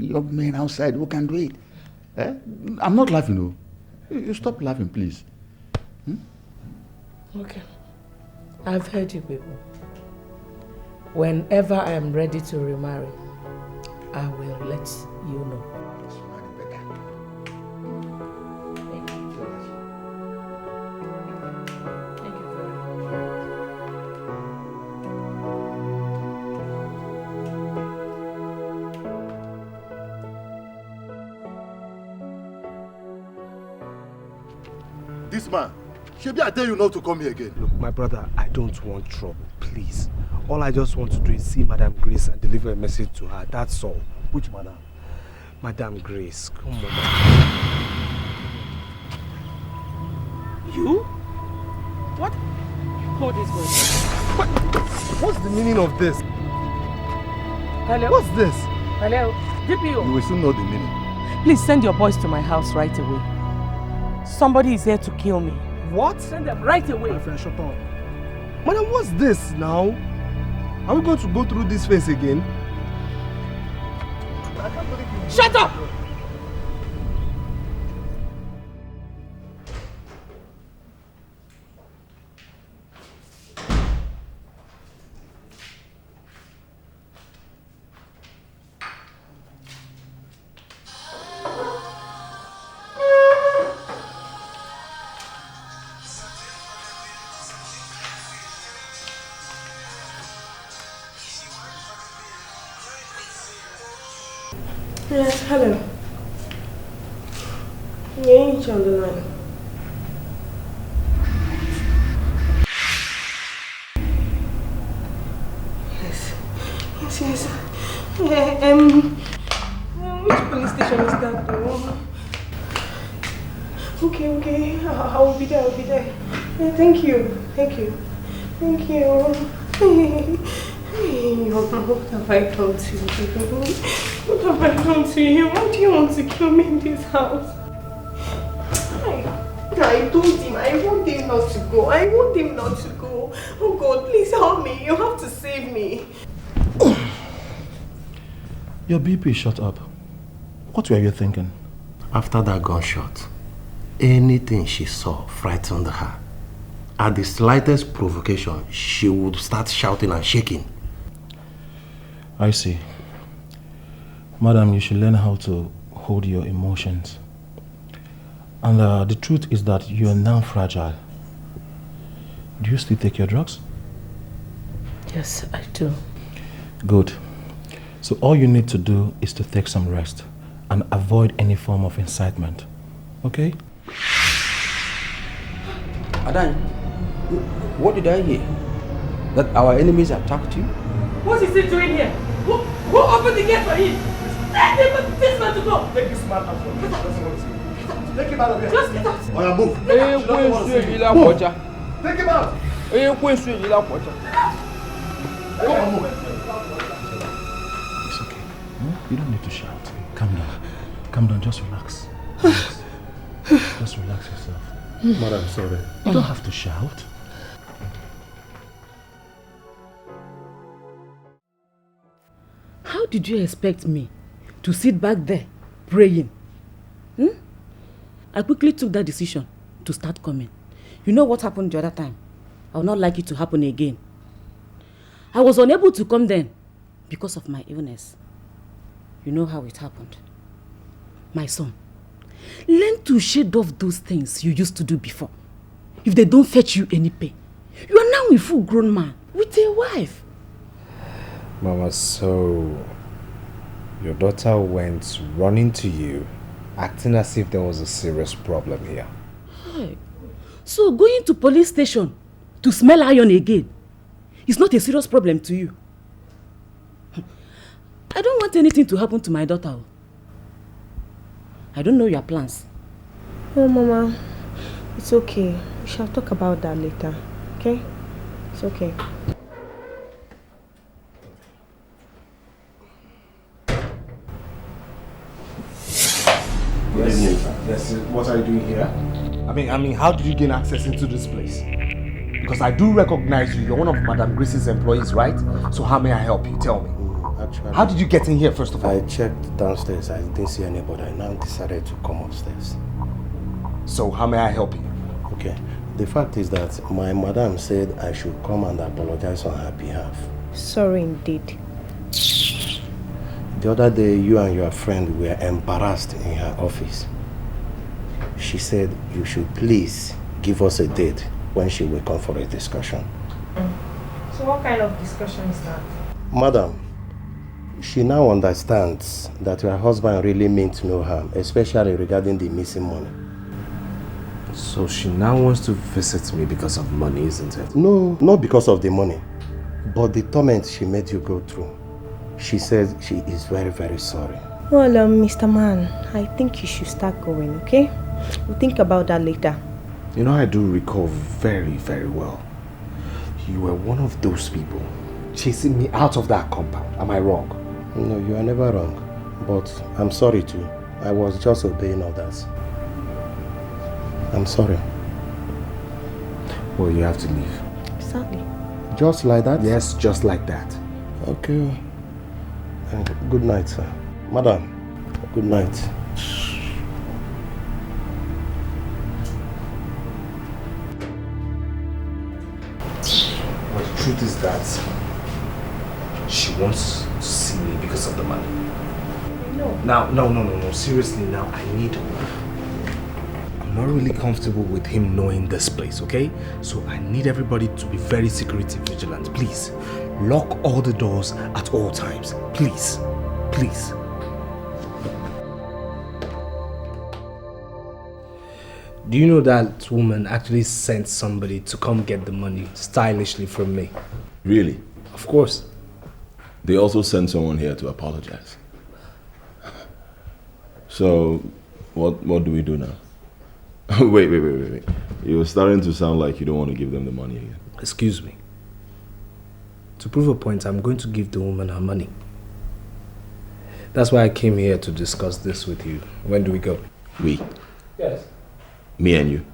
young men outside who can do it. Eh? I'm not laughing, no. You stop laughing, please. Hmm? Okay. I've heard you people. Whenever I am ready to remarry, I will let you know. This man, Shebi, I tell you not to come here again. Look, my brother, I don't want trouble, please. All I just want to do is see Madam Grace and deliver a message to her, that's all. Which madam? Madam Grace, come on. You? What? Hold this word. What's the meaning of this? Hello? What's this? Hello? DPO. You will soon know the meaning. Please send your boys to my house right away. Somebody is here to kill me. What? Send them right away. My friend, shut up. Madam, what's this now? Are we going to go through this phase again? Shut up! Yes, hello. Yeah, each on the line. Yes. Which police station is that though? Okay. I will be there, Yeah, thank you. What have I done to you? What have I done to you? Why do you want to kill me in this house? Hi. I told him, I want him not to go. I want him not to go. Oh God, please help me. You have to save me. Your BP shot up. What were you thinking? After that gunshot, anything she saw frightened her. At the slightest provocation, she would start shouting and shaking. I see. Madam, you should learn how to hold your emotions. And the truth is that you are now fragile. Do you still take your drugs? Yes, I do. Good. So all you need to do is to take some rest and avoid any form of incitement. Okay? Adan, what did I hear? That our enemies attacked you? What is he doing here? Who opened the gate for him? Let this man to go! Take this man out from here. Take him out of here. Just get out! Oh, yeah, move. Take him out. It's okay. You don't need to shout. Calm down. Calm down. Just relax. Relax. Just relax yourself. Madam, sorry. You don't have to shout. How did you expect me to sit back there praying? I quickly took that decision to start coming. You know what happened the other time? I would not like it to happen again. I was unable to come then because of my illness. You know how it happened. My son, learn to shade off those things you used to do before. If they don't fetch you any pay, you are now a full-grown man with a wife. Mama, so your daughter went running to you, acting as if there was a serious problem here. Hey. So going to police station to smell iron again is not a serious problem to you. I don't want anything to happen to my daughter. I don't know your plans. Oh, Mama, it's okay. We shall talk about that later, okay? It's okay. Yes. What are you doing here? I mean, how did you gain access into this place? Because I do recognize you. You're one of Madam Grace's employees, right? So how may I help you? Tell me. Actually, how did you get in here, first of all? I checked downstairs. I didn't see anybody. I now decided to come upstairs. So how may I help you? Okay. The fact is that my madam said I should come and apologize on her behalf. Sorry indeed. The other day, you and your friend were embarrassed in her office. She said you should please give us a date when she will come for a discussion. So what kind of discussion is that? Madam, she now understands that your husband really meant no harm, especially regarding the missing money. So she now wants to visit me because of money, isn't it? No, not because of the money, but the torment she made you go through. She says she is very, very sorry. Well, Mr. Man, I think you should start going, okay? We'll think about that later. You know, I do recall very, very well. You were one of those people chasing me out of that compound. Am I wrong? No, you are never wrong. But I'm sorry too. I was just obeying others. I'm sorry. Well, you have to leave. Sadly. Just like that? Yes, just like that. Okay. Good night, sir. Madam, good night. Well, the truth is that she wants to see me because of the money. No. Now, no. Seriously, now I need... I'm not really comfortable with him knowing this place, okay? So I need everybody to be very security vigilant. Please, lock all the doors at all times. Please. Please. Do you know that woman actually sent somebody to come get the money stylishly from me? Really? Of course. They also sent someone here to apologize. So, what do we do now? Wait. You're starting to sound like you don't want to give them the money again. Excuse me. To prove a point, I'm going to give the woman her money. That's why I came here to discuss this with you. When do we go? We? Yes. Me and you?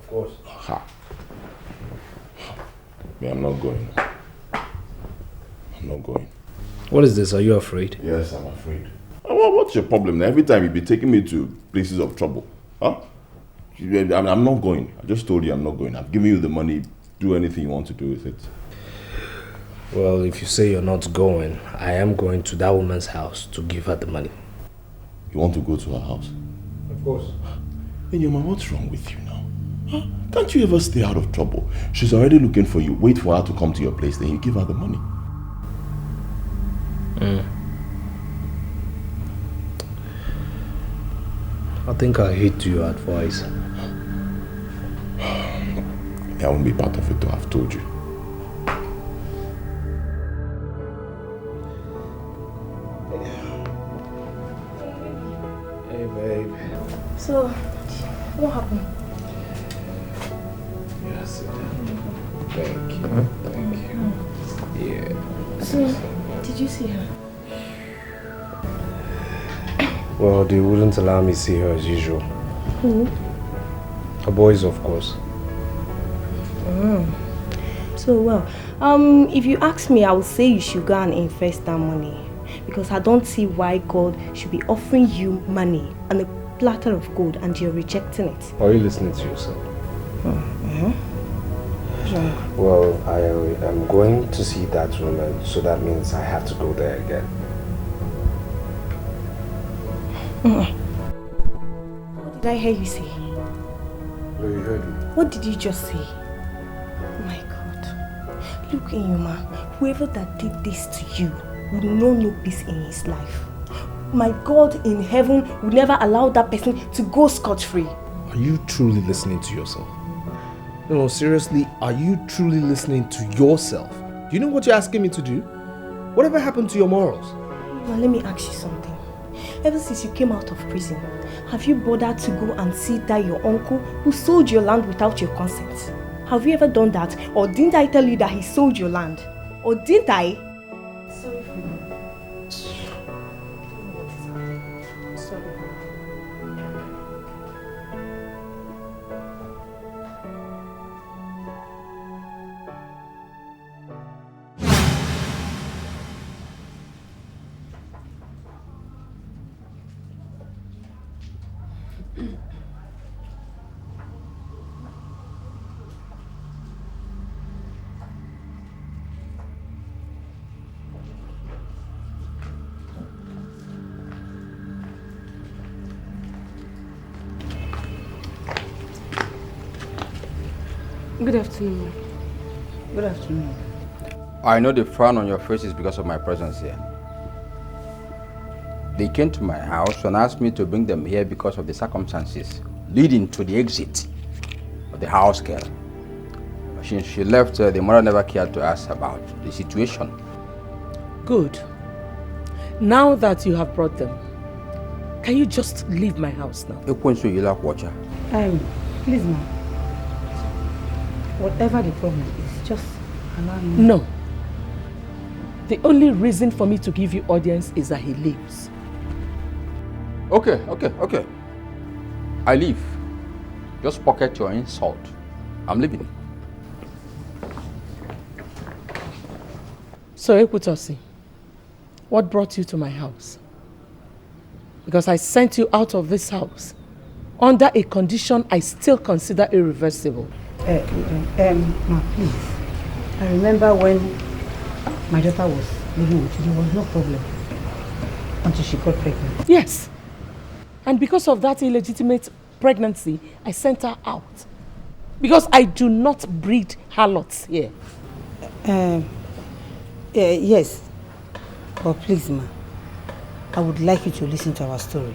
Of course. Ha. Me, I'm not going. I'm not going. What is this? Are you afraid? Yes, I'm afraid. What's your problem? Every time you be taking me to places of trouble. Huh? I'm not going. I just told you I'm not going. I've given you the money. Do anything you want to do with it. Well, if you say you're not going, I am going to that woman's house to give her the money. You want to go to her house? Of course. Inyoma, what's wrong with you now? Huh? Can't you ever stay out of trouble? She's already looking for you. Wait for her to come to your place, then you give her the money. I think I'll heed to your advice. I won't be part of it though, I've told you. Hey, babe. So, what happened? Yes, thank you. Thank you. Yeah. So, did you see her? Well, they wouldn't allow me to see her as usual. Who? Her boys, of course. So, well, if you ask me, I would say you should go and invest that money. Because I don't see why God should be offering you money and a platter of gold and you're rejecting it. Are you listening to yourself? Well, I am going to see that woman, so that means I have to go there again. What did I hear you say? No, you heard me. What did you just say? My God. Look, Inyoma, whoever that did this to you will know no peace in his life. My God in heaven will never allow that person to go scot-free. Are you truly listening to yourself? No, seriously, are you truly listening to yourself? Do you know what you're asking me to do? Whatever happened to your morals? Well, let me ask you something. Ever since you came out of prison, have you bothered to go and see that your uncle who sold your land without your consent? Have you ever done that? Or didn't I tell you that he sold your land? Or didn't I? Sorry for me. Sorry. Good afternoon. Good afternoon. I know the frown on your face is because of my presence here. They came to my house and asked me to bring them here because of the circumstances leading to the exit of the house girl. Since she left, the mother never cared to ask about the situation. Good. Now that you have brought them, can you just leave my house now? Please, Please, ma'am. Whatever the problem is, just allow me. No. The only reason for me to give you audience is that he leaves. Okay. I leave. Just pocket your insult. I'm leaving. So, Ekutosi, what brought you to my house? Because I sent you out of this house under a condition I still consider irreversible. Ma, please. I remember when my daughter was living with you, there was no problem until she got pregnant. Yes. And because of that illegitimate pregnancy, I sent her out. Because I do not breed harlots here. Yes. But please, ma, I would like you to listen to our story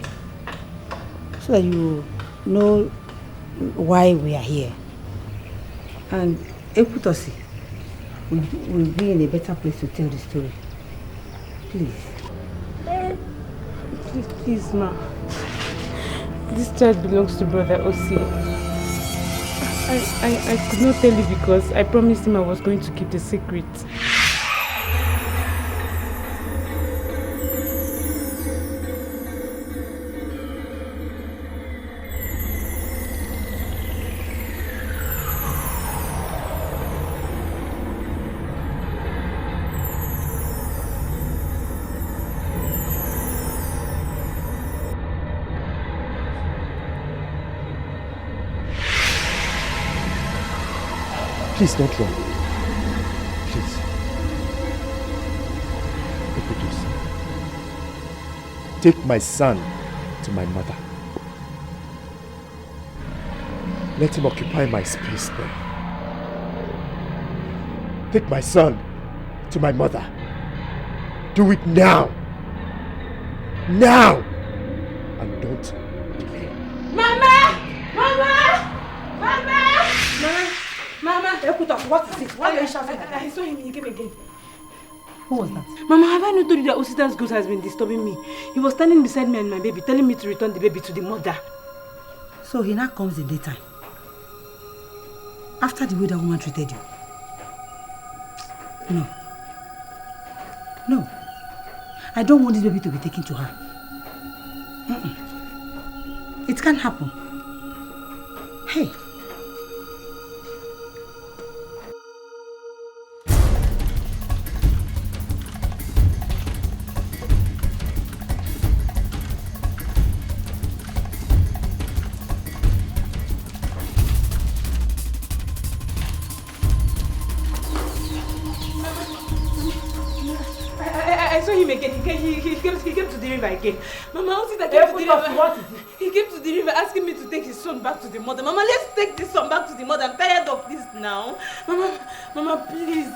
so that you know why we are here. And Ekutosi will be in a better place to tell the story. Please. Please, ma. This child belongs to Brother Osi. I could not tell you because I promised him I was going to keep the secret. Please don't run. Please. Equitos. Take my son to my mother. Let him occupy my space there. Take my son to my mother. Do it now. Now! And don't delay. Mama! Ekutos, what is it? Why are you shouting? I saw him. He came again. Who was that? Mama, have I not told you that Osita's ghost has been disturbing me? He was standing beside me and my baby, telling me to return the baby to the mother. So he now comes in daytime? After the way that woman treated you? No. No. I don't want this baby to be taken to her. It can't happen. Hey. I saw him again. He came to the river again. Mama, how did I get to the river? What is it? He came to the river asking me to take his son back to the mother. Mama, let's take this son back to the mother. I'm tired of this now. Mama, please.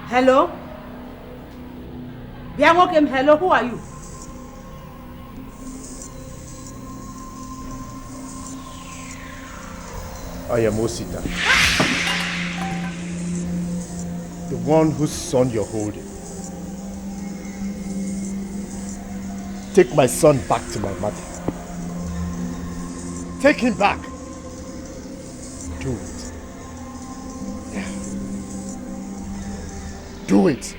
Hello? Biawokem, hello, who are you? I am Osita. The one whose son you're holding. Take my son back to my mother. Take him back. Do it. Do it.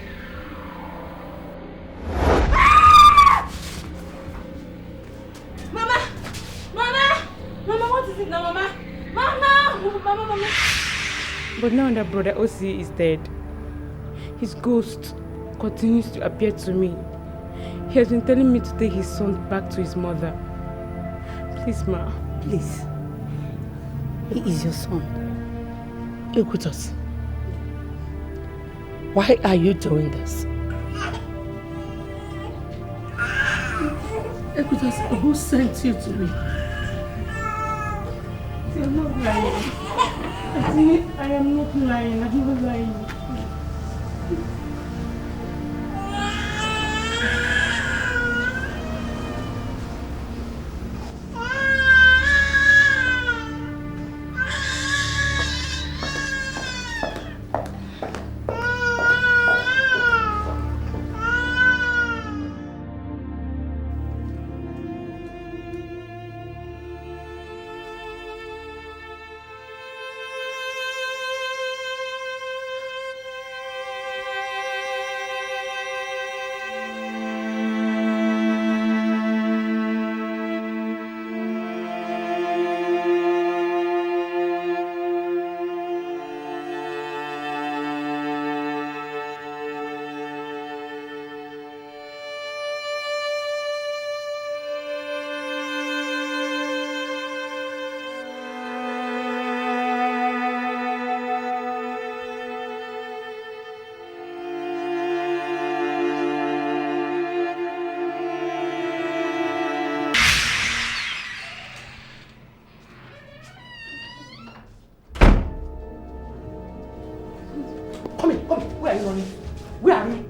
Mama, what is it now, Mama? Mama. But now that brother Osi is dead, his ghost continues to appear to me. He has been telling me to take his son back to his mother. Please, Ma. Please. He is your son. Ekutos. Why are you doing this? Ekutos, who sent you to me? I'm not lying. I am not lying. I'm not lying.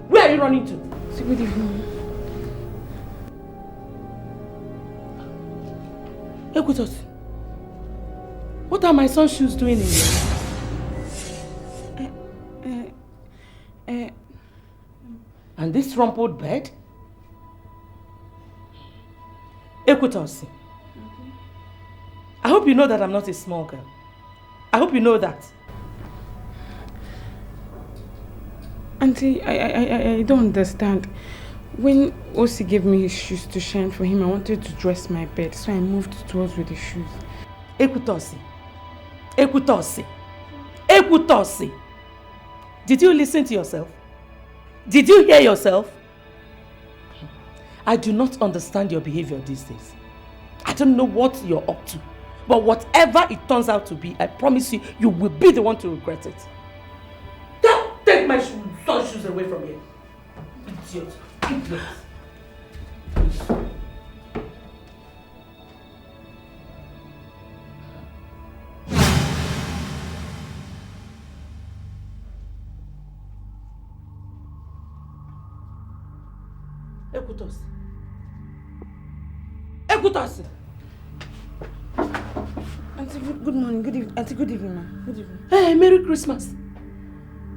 Where are you running to? Good evening. Ekutos, what are my son's shoes doing in here? And this rumpled bed? Ekutos, I hope you know that I'm not a small girl. I hope you know that. Auntie, I don't understand. When Osi gave me his shoes to shine for him, I wanted to dress my bed, so I moved towards with the shoes. Ekutosi. Ekutosi. Ekutosi. Did you listen to yourself? Did you hear yourself? I do not understand your behavior these days. I don't know what you're up to. But whatever it turns out to be, I promise you, you will be the one to regret it. Don't take my son's shoes away from here. Idiot. Idiot. Ekutosi. Ekutosi. Auntie, good morning. Good evening. Auntie, good evening, ma'am. Good evening. Hey, Merry Christmas.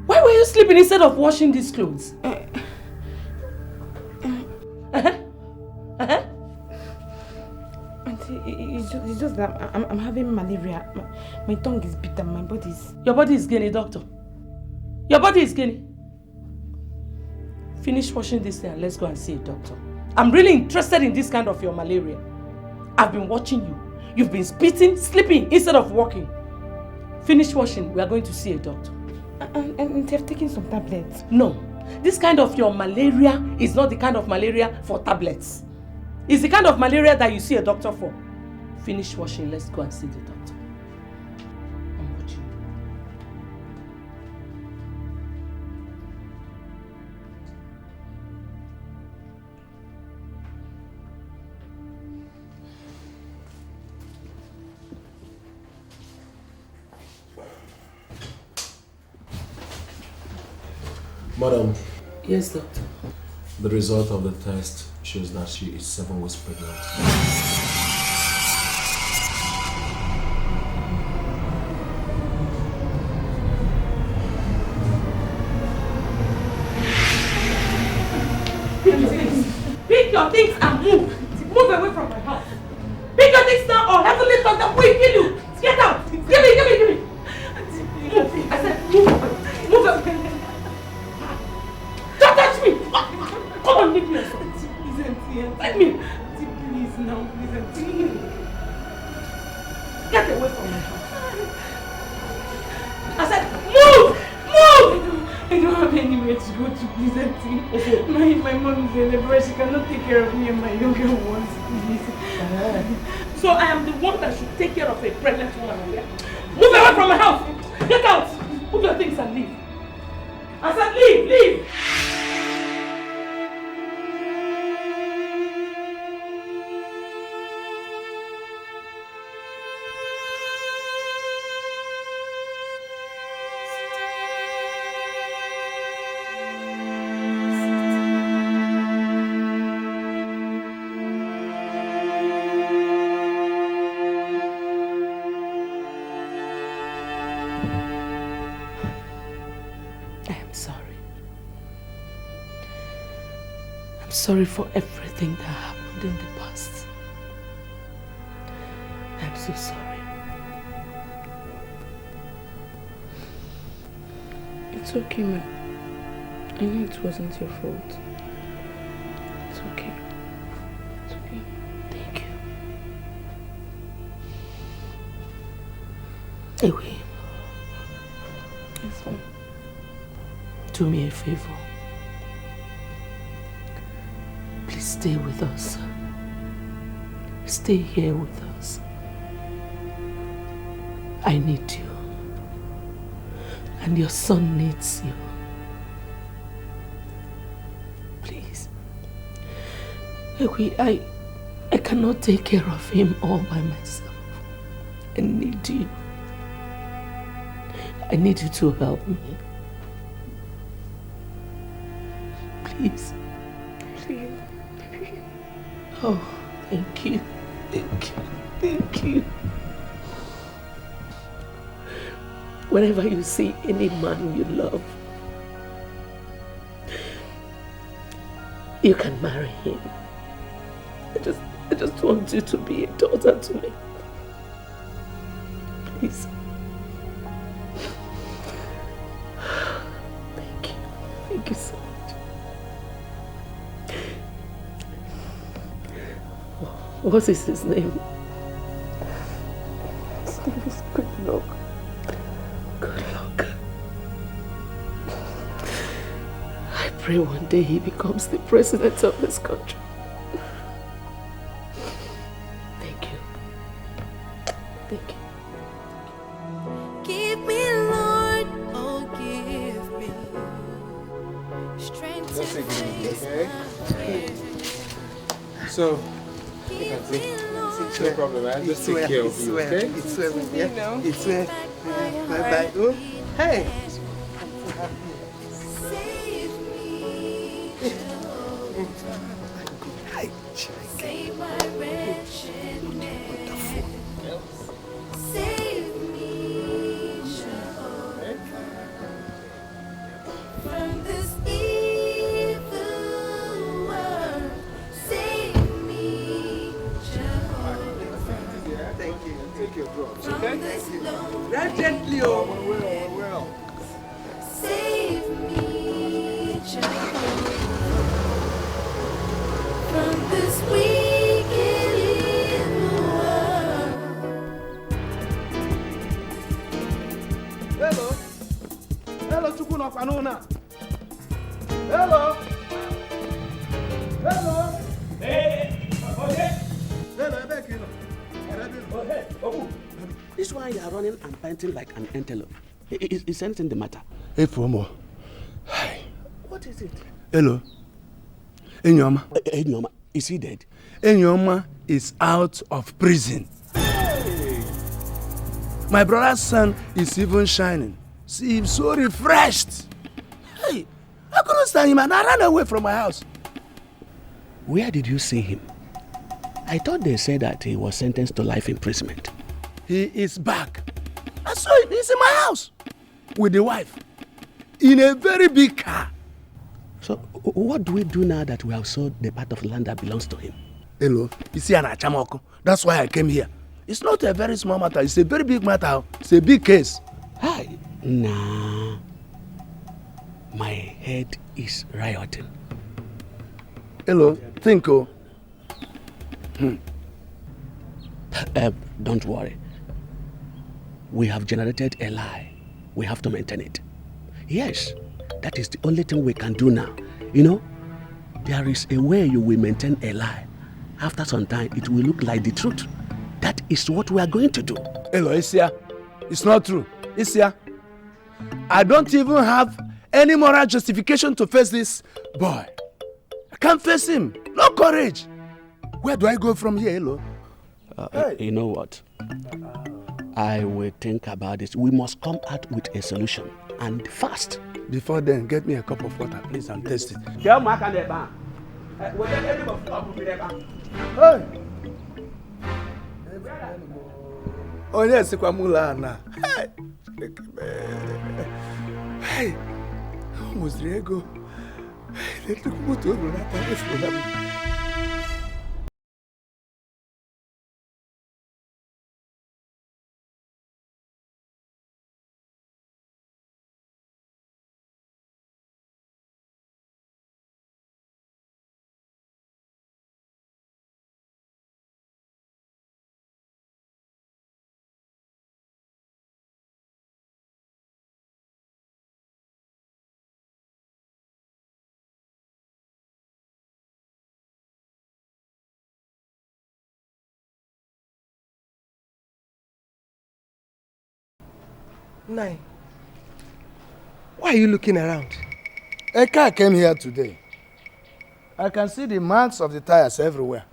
Why were you sleeping instead of washing these clothes? Auntie, it's just that I'm having malaria. My tongue is bitter. My body is... Your body is skinny, doctor. Your body is skinny. Finish washing this thing and let's go and see a doctor. I'm really interested in this kind of your malaria. I've been watching you. You've been spitting, sleeping instead of walking. Finish washing. We are going to see a doctor. And they've taken some tablets. No. This kind of your malaria is not the kind of malaria for tablets. It's the kind of malaria that you see a doctor for. Finish washing. Let's go and see the doctor. I'm watching you. Madam. Yes, doctor. The result of the test shows that she is 7 weeks pregnant. Pick your things and move. Move away from my house. Pick your things now or heavenly thunder will kill you. Get out. Give me. Move. I said move. Move away. Don't touch me. Come on, leave me alone. Let me. Please, now. Please, Auntie. Get away from my house. I said move. I don't have anywhere to go to, please, Auntie. My mom is in labor. She cannot take care of me and my younger ones, please. So I am the one that should take care of a pregnant woman. Move away from my house. Get out. Move your things and leave. I said leave. Sorry for everything that happened in the past. I'm so sorry. It's okay, ma'am. I know it wasn't your fault. It's okay. It's okay. Thank you. Anyway. Yes, ma'am. Do me a favor. Please stay with us. Stay here with us. I need you. And your son needs you. Please. I cannot take care of him all by myself. I need you. I need you to help me. Please. Please. Oh, thank you. Thank you. Whenever you see any man you love, you can marry him. I just want you to be a daughter to me. Please. Thank you. Thank you so much. What is his name? His name is Good Luck. Good Luck. I pray one day he becomes the president of this country. Thank you. Thank you. Give me, Lord, oh give me strength to face my fear. So, no problem, man. Just take care of you, okay? It's well, yeah. It's well. Bye-bye. Oh, hey. Save my wretchedness. Save me, Jehovah, from this evil world. Save me, Jehovah. Thank you. Take your drugs, From okay? this lonely Right gently, oh. Well. Save me, Jehovah, from this wicked evil world. Hello. Hello, Chukwuka Panona. Hello. Hello. Hey, okay. Hello, I beg you. Oh, hey, oh. This is why you are running and panting like an antelope. Is anything the matter? Hey, Fomo. Hi. What is it? Hello. Enyoma. Enyoma, is he dead? Enyoma is out of prison. Hey. My brother's son is even shining. See him so refreshed. Hey, I couldn't stand him and I ran away from my house. Where did you see him? I thought they said that he was sentenced to life imprisonment. He is back. I saw him. He's in my house with the wife in a very big car. So what do we do now that we have sold the part of land that belongs to him? Hello, you see an Achamoko. That's why I came here. It's not a very small matter. It's a very big matter. It's a big case. Hi. Nah. My head is rioting. Hello, think oh. Don't worry. We have generated a lie. We have to maintain it. Yes, that is the only thing we can do now. You know, there is a way you will maintain a lie. After some time, it will look like the truth. That is what we are going to do. Hello, Isia. It's not true. Isia, I don't even have any moral justification to face this boy. I can't face him. No courage. Where do I go from here, Hello? Hey. You know what? I will think about this. We must come out with a solution, and fast. Before then, get me a cup of water, please. I'm thirsty. Hey! Oh yes, Kwamula. Hey! Hey! Almost there go. Let me go to the Nine. Why are you looking around? A car came here today. I can see the marks of the tires everywhere.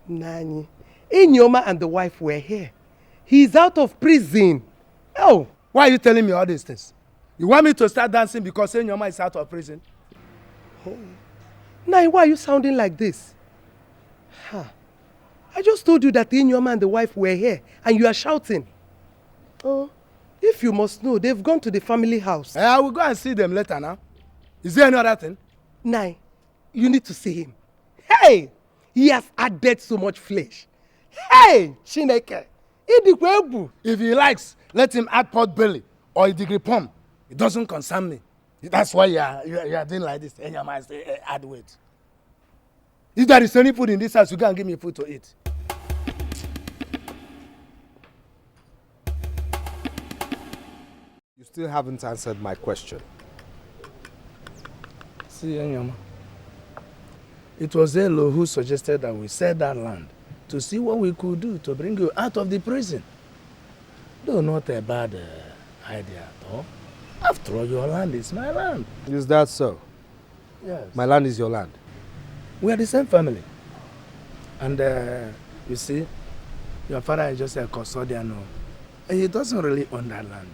Nani, Inyoma and the wife were here. He's out of prison. Oh, why are you telling me all these things? You want me to start dancing because Inyoma is out of prison? Oh. Nai, why are you sounding like this? Huh. I just told you that Inyoma and the wife were here and you are shouting. Oh. If you must know, they've gone to the family house. I will go and see them later now. Is there any other thing? Nai, you need to see him. Hey! He has added so much flesh. Hey! Chineke! If he likes, let him add pot belly or a degree palm. It doesn't concern me. That's why you are doing like this. And you might say, add weight. If there is any food in this house, you can give me food to eat. You still haven't answered my question. See, Enyama, it was Elo who suggested that we sell that land to see what we could do to bring you out of the prison. Though not a bad idea at all. After all, your land is my land. Is that so? Yes. My land is your land. We are the same family. And you see, your father is just a custodian. And he doesn't really own that land.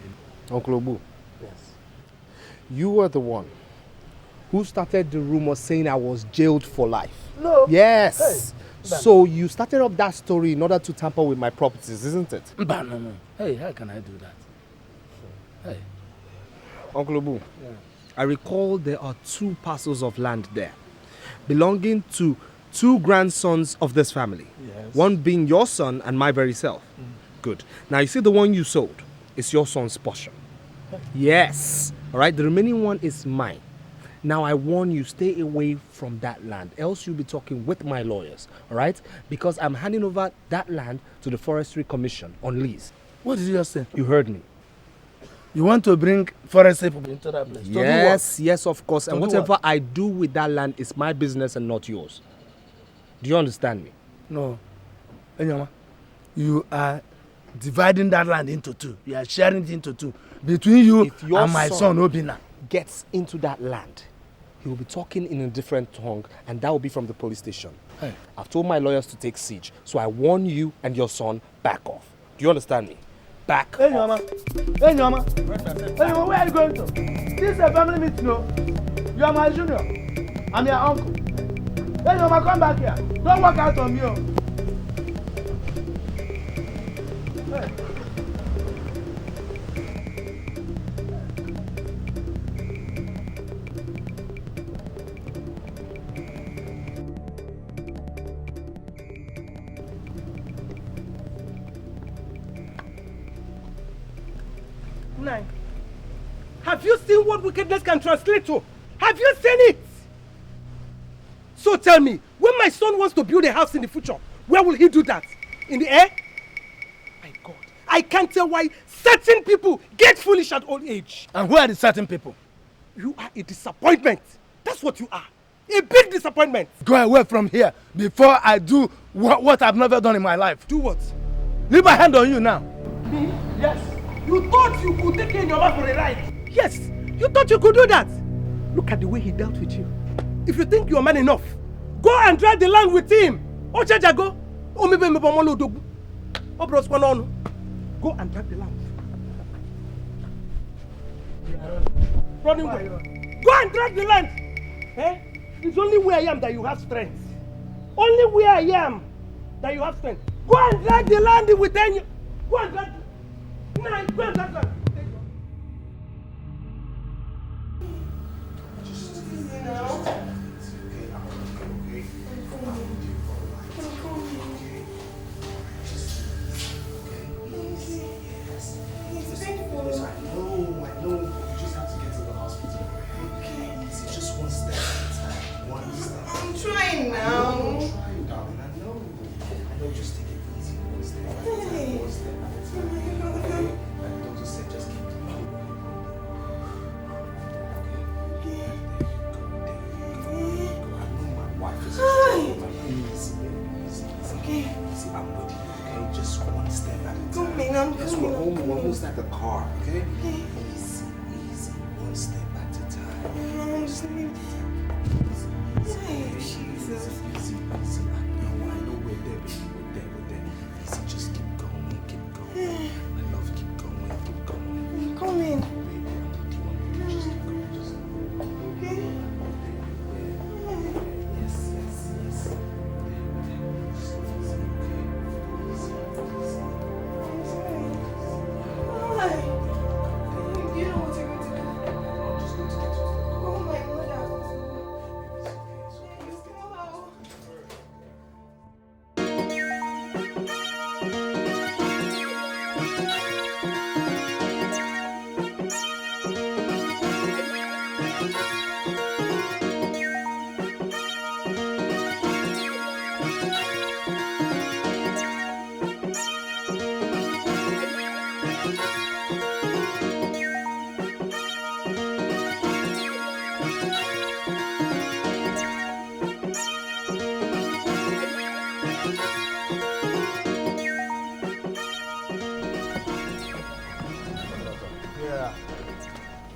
Uncle Obu. Yes. You were the one who started the rumor saying I was jailed for life. No. Yes. Hey, so you started up that story in order to tamper with my properties, isn't it? No. Hey, how can I do that? Hey. Uncle Obu, I recall there are 2 parcels of land there belonging to 2 grandsons of this family. Yes. One being your son and my very self. Good. Now you see the one you sold is your son's portion. Yes. All right. The remaining one is mine. Now I warn you, stay away from that land, else you'll be talking with my lawyers. All right? Because I'm handing over that land to the Forestry Commission on lease. What did you just say? You heard me. You want to bring forestry people into that place? Yes, yes, of course. And To do whatever what? I do with that land is my business and not yours. Do you understand me? No. Enyama, you are dividing that land into 2. You are sharing it into 2. Between you and my son Obina. Gets into that land, he will be talking in a different tongue, and that will be from the police station. Hey. I've told my lawyers to take siege, so I warn you and your son, back off. Do you understand me? Back off. Enyama, where are you going to? This is a family meeting, no? You are my junior. I'm your uncle. Enyama, come back here. Don't walk out on me. Hey. Have you seen what wickedness can translate to? Have you seen it? So tell me, when my son wants to build a house in the future, where will he do that? In the air? My God, I can't tell why certain people get foolish at old age. And who are the certain people? You are a disappointment. That's what you are. A big disappointment. Go away from here before I do what I've never done in my life. Do what? Leave my hand on you now. Me? Yes. You thought you could take in your man for a ride. Yes. You thought you could do that. Look at the way he dealt with you. If you think you're man enough, go and drive the land with him. Oh, Chacha, go. Oh, maybe oh, bros, go and drive the land. Running away. Go and drive the land. Eh? It's only where I am that you have strength. Only where I am that you have strength. Go and drag the land with them. Go and drag. Nah, go and drag land.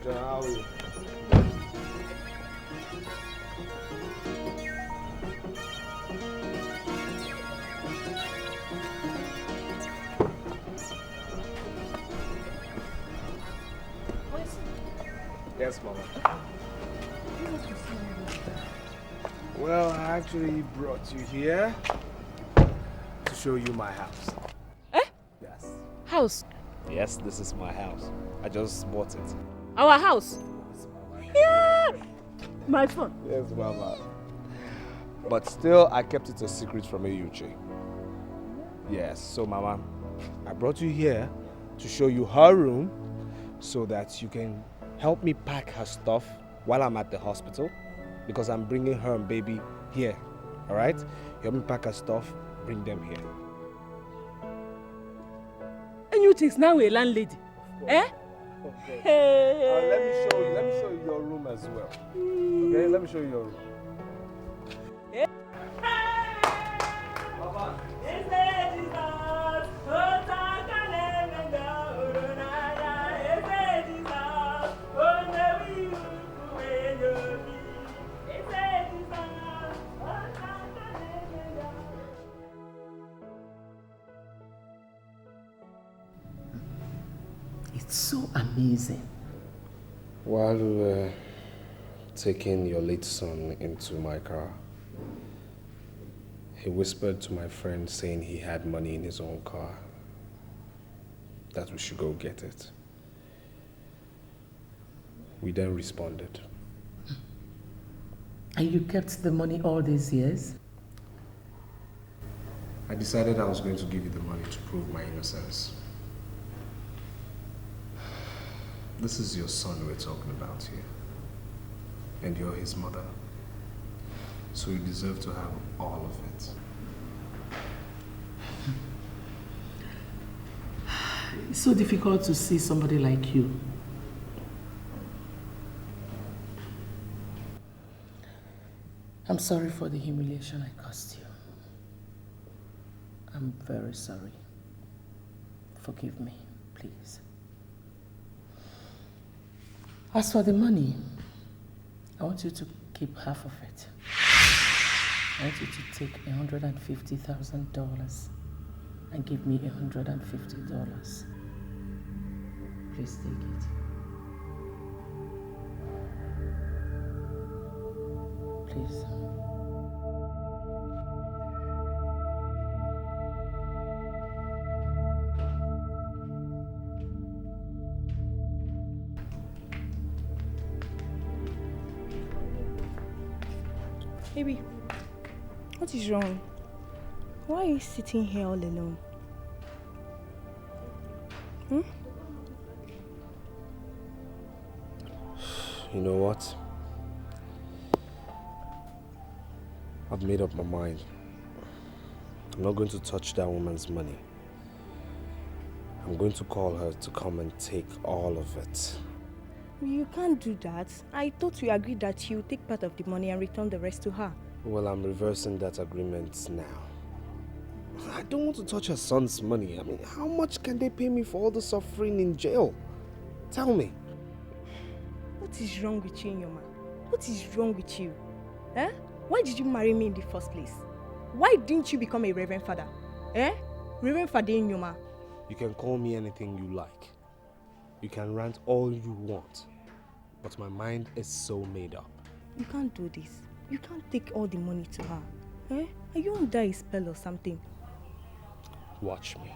John, how are you? Yes, Mama. Well, I actually brought you here to show you my house. Eh? Yes. House? Yes, this is my house. I just bought it. Our house? Yeah! My phone. Yes, Mama. But still, I kept it a secret from Eyuche. Yes, so Mama, I brought you here to show you her room so that you can help me pack her stuff while I'm at the hospital because I'm bringing her and baby here. All right? Help me pack her stuff, bring them here. And you think now a landlady? Eh? Hey. Let me show you your room as well. Okay, let me show you your room. Eh? It's so amazing. While we were taking your late son into my car, he whispered to my friend saying he had money in his own car, that we should go get it. We then responded. And you kept the money all these years? I decided I was going to give you the money to prove my innocence. This is your son we're talking about here. And you're his mother. So you deserve to have all of it. It's so difficult to see somebody like you. I'm sorry for the humiliation I caused you. I'm very sorry. Forgive me, please. As for the money, I want you to keep half of it. I want you to take $150,000 and give me $150. Please take it. Please. Baby, what is wrong? Why are you sitting here all alone? Hmm? You know what? I've made up my mind. I'm not going to touch that woman's money. I'm going to call her to come and take all of it. You can't do that. I thought we agreed that you take part of the money and return the rest to her. Well, I'm reversing that agreement now. I don't want to touch her son's money. I mean, how much can they pay me for all the suffering in jail? Tell me. What is wrong with you, Nyoma? What is wrong with you? Eh? Why did you marry me in the first place? Why didn't you become a Reverend Father? Eh? Reverend Father Nyoma. You can call me anything you like. You can rant all you want. But my mind is so made up. You can't do this. You can't take all the money to her. Eh? Are you under a spell or something? Watch me.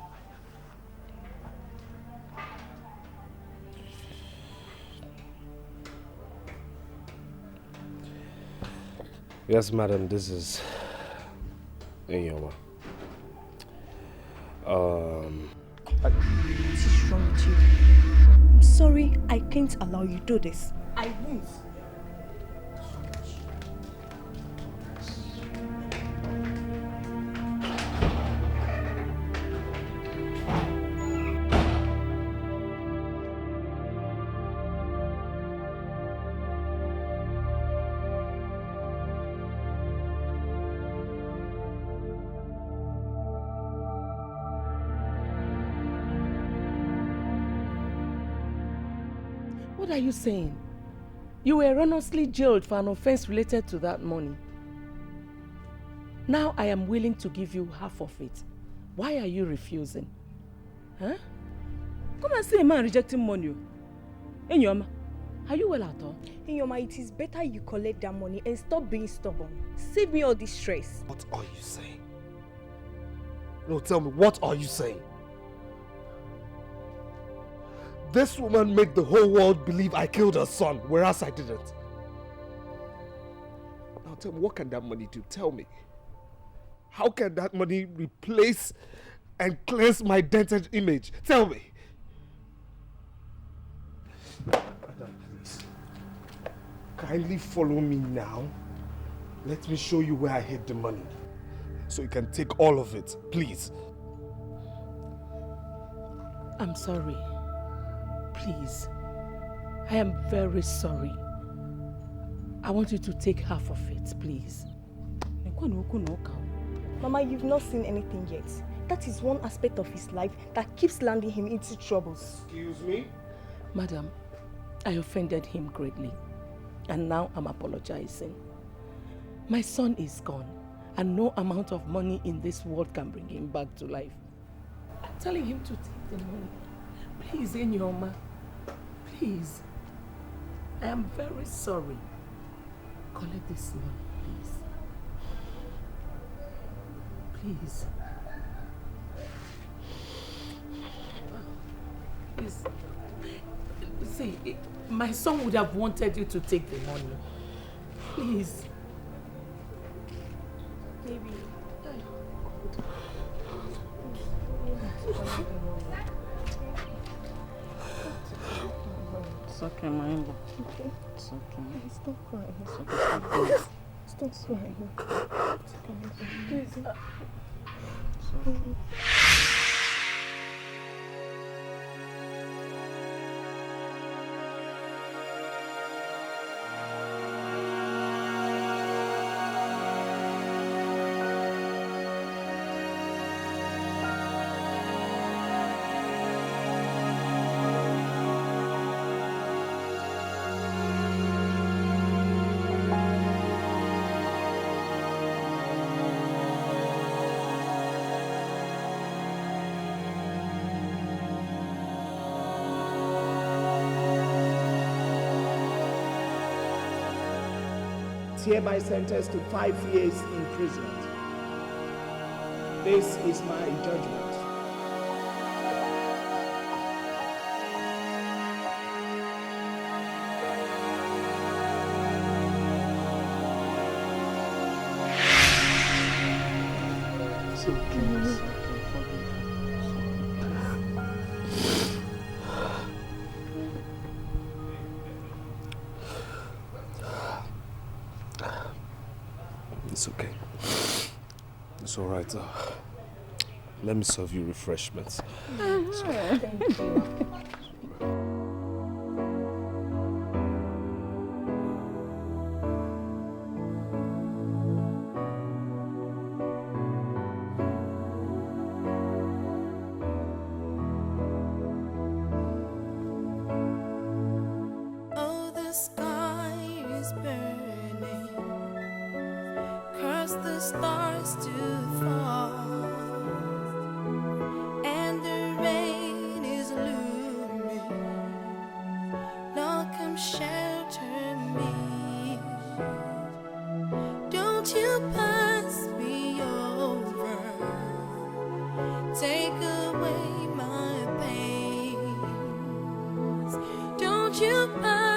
Yes, madam, this is Nyoma. What is wrong with you? I'm sorry, I can't allow you to do this. I won't. What are you saying? You were erroneously jailed for an offense related to that money. Now I am willing to give you half of it. Why are you refusing? Huh? Come and see a man rejecting money. Inyoma, are you well at all? Inyoma, it is better you collect that money and stop being stubborn. Save me all this stress. What are you saying? No, tell me, what are you saying? This woman made the whole world believe I killed her son, whereas I didn't. Now tell me, what can that money do? Tell me. How can that money replace and cleanse my dented image? Tell me. Madam, please. Kindly follow me now. Let me show you where I hid the money. So you can take all of it, please. I'm sorry. Please. I am very sorry. I want you to take half of it, please. Mama, you've not seen anything yet. That is one aspect of his life that keeps landing him into troubles. Excuse me? Madam, I offended him greatly. And now I'm apologizing. My son is gone. And no amount of money in this world can bring him back to life. I'm telling him to take the money. Please, Inyoma. Please. I am very sorry. Collect this money, please. Please. See, my son would have wanted you to take the money. Please. Baby. It's okay, my angel. Okay. It's okay. Stop crying. It's okay. Stop crying. Please. Hereby sentenced to 5 years imprisonment. This is my judgment. It's okay. It's okay. It's all right. Let me serve you refreshments. Thank you. Oh, the sky is burning. Curse the stars to fall, and the rain is looming. Lord, come shelter me. Don't you pass me over. Take away my pains. Don't you pass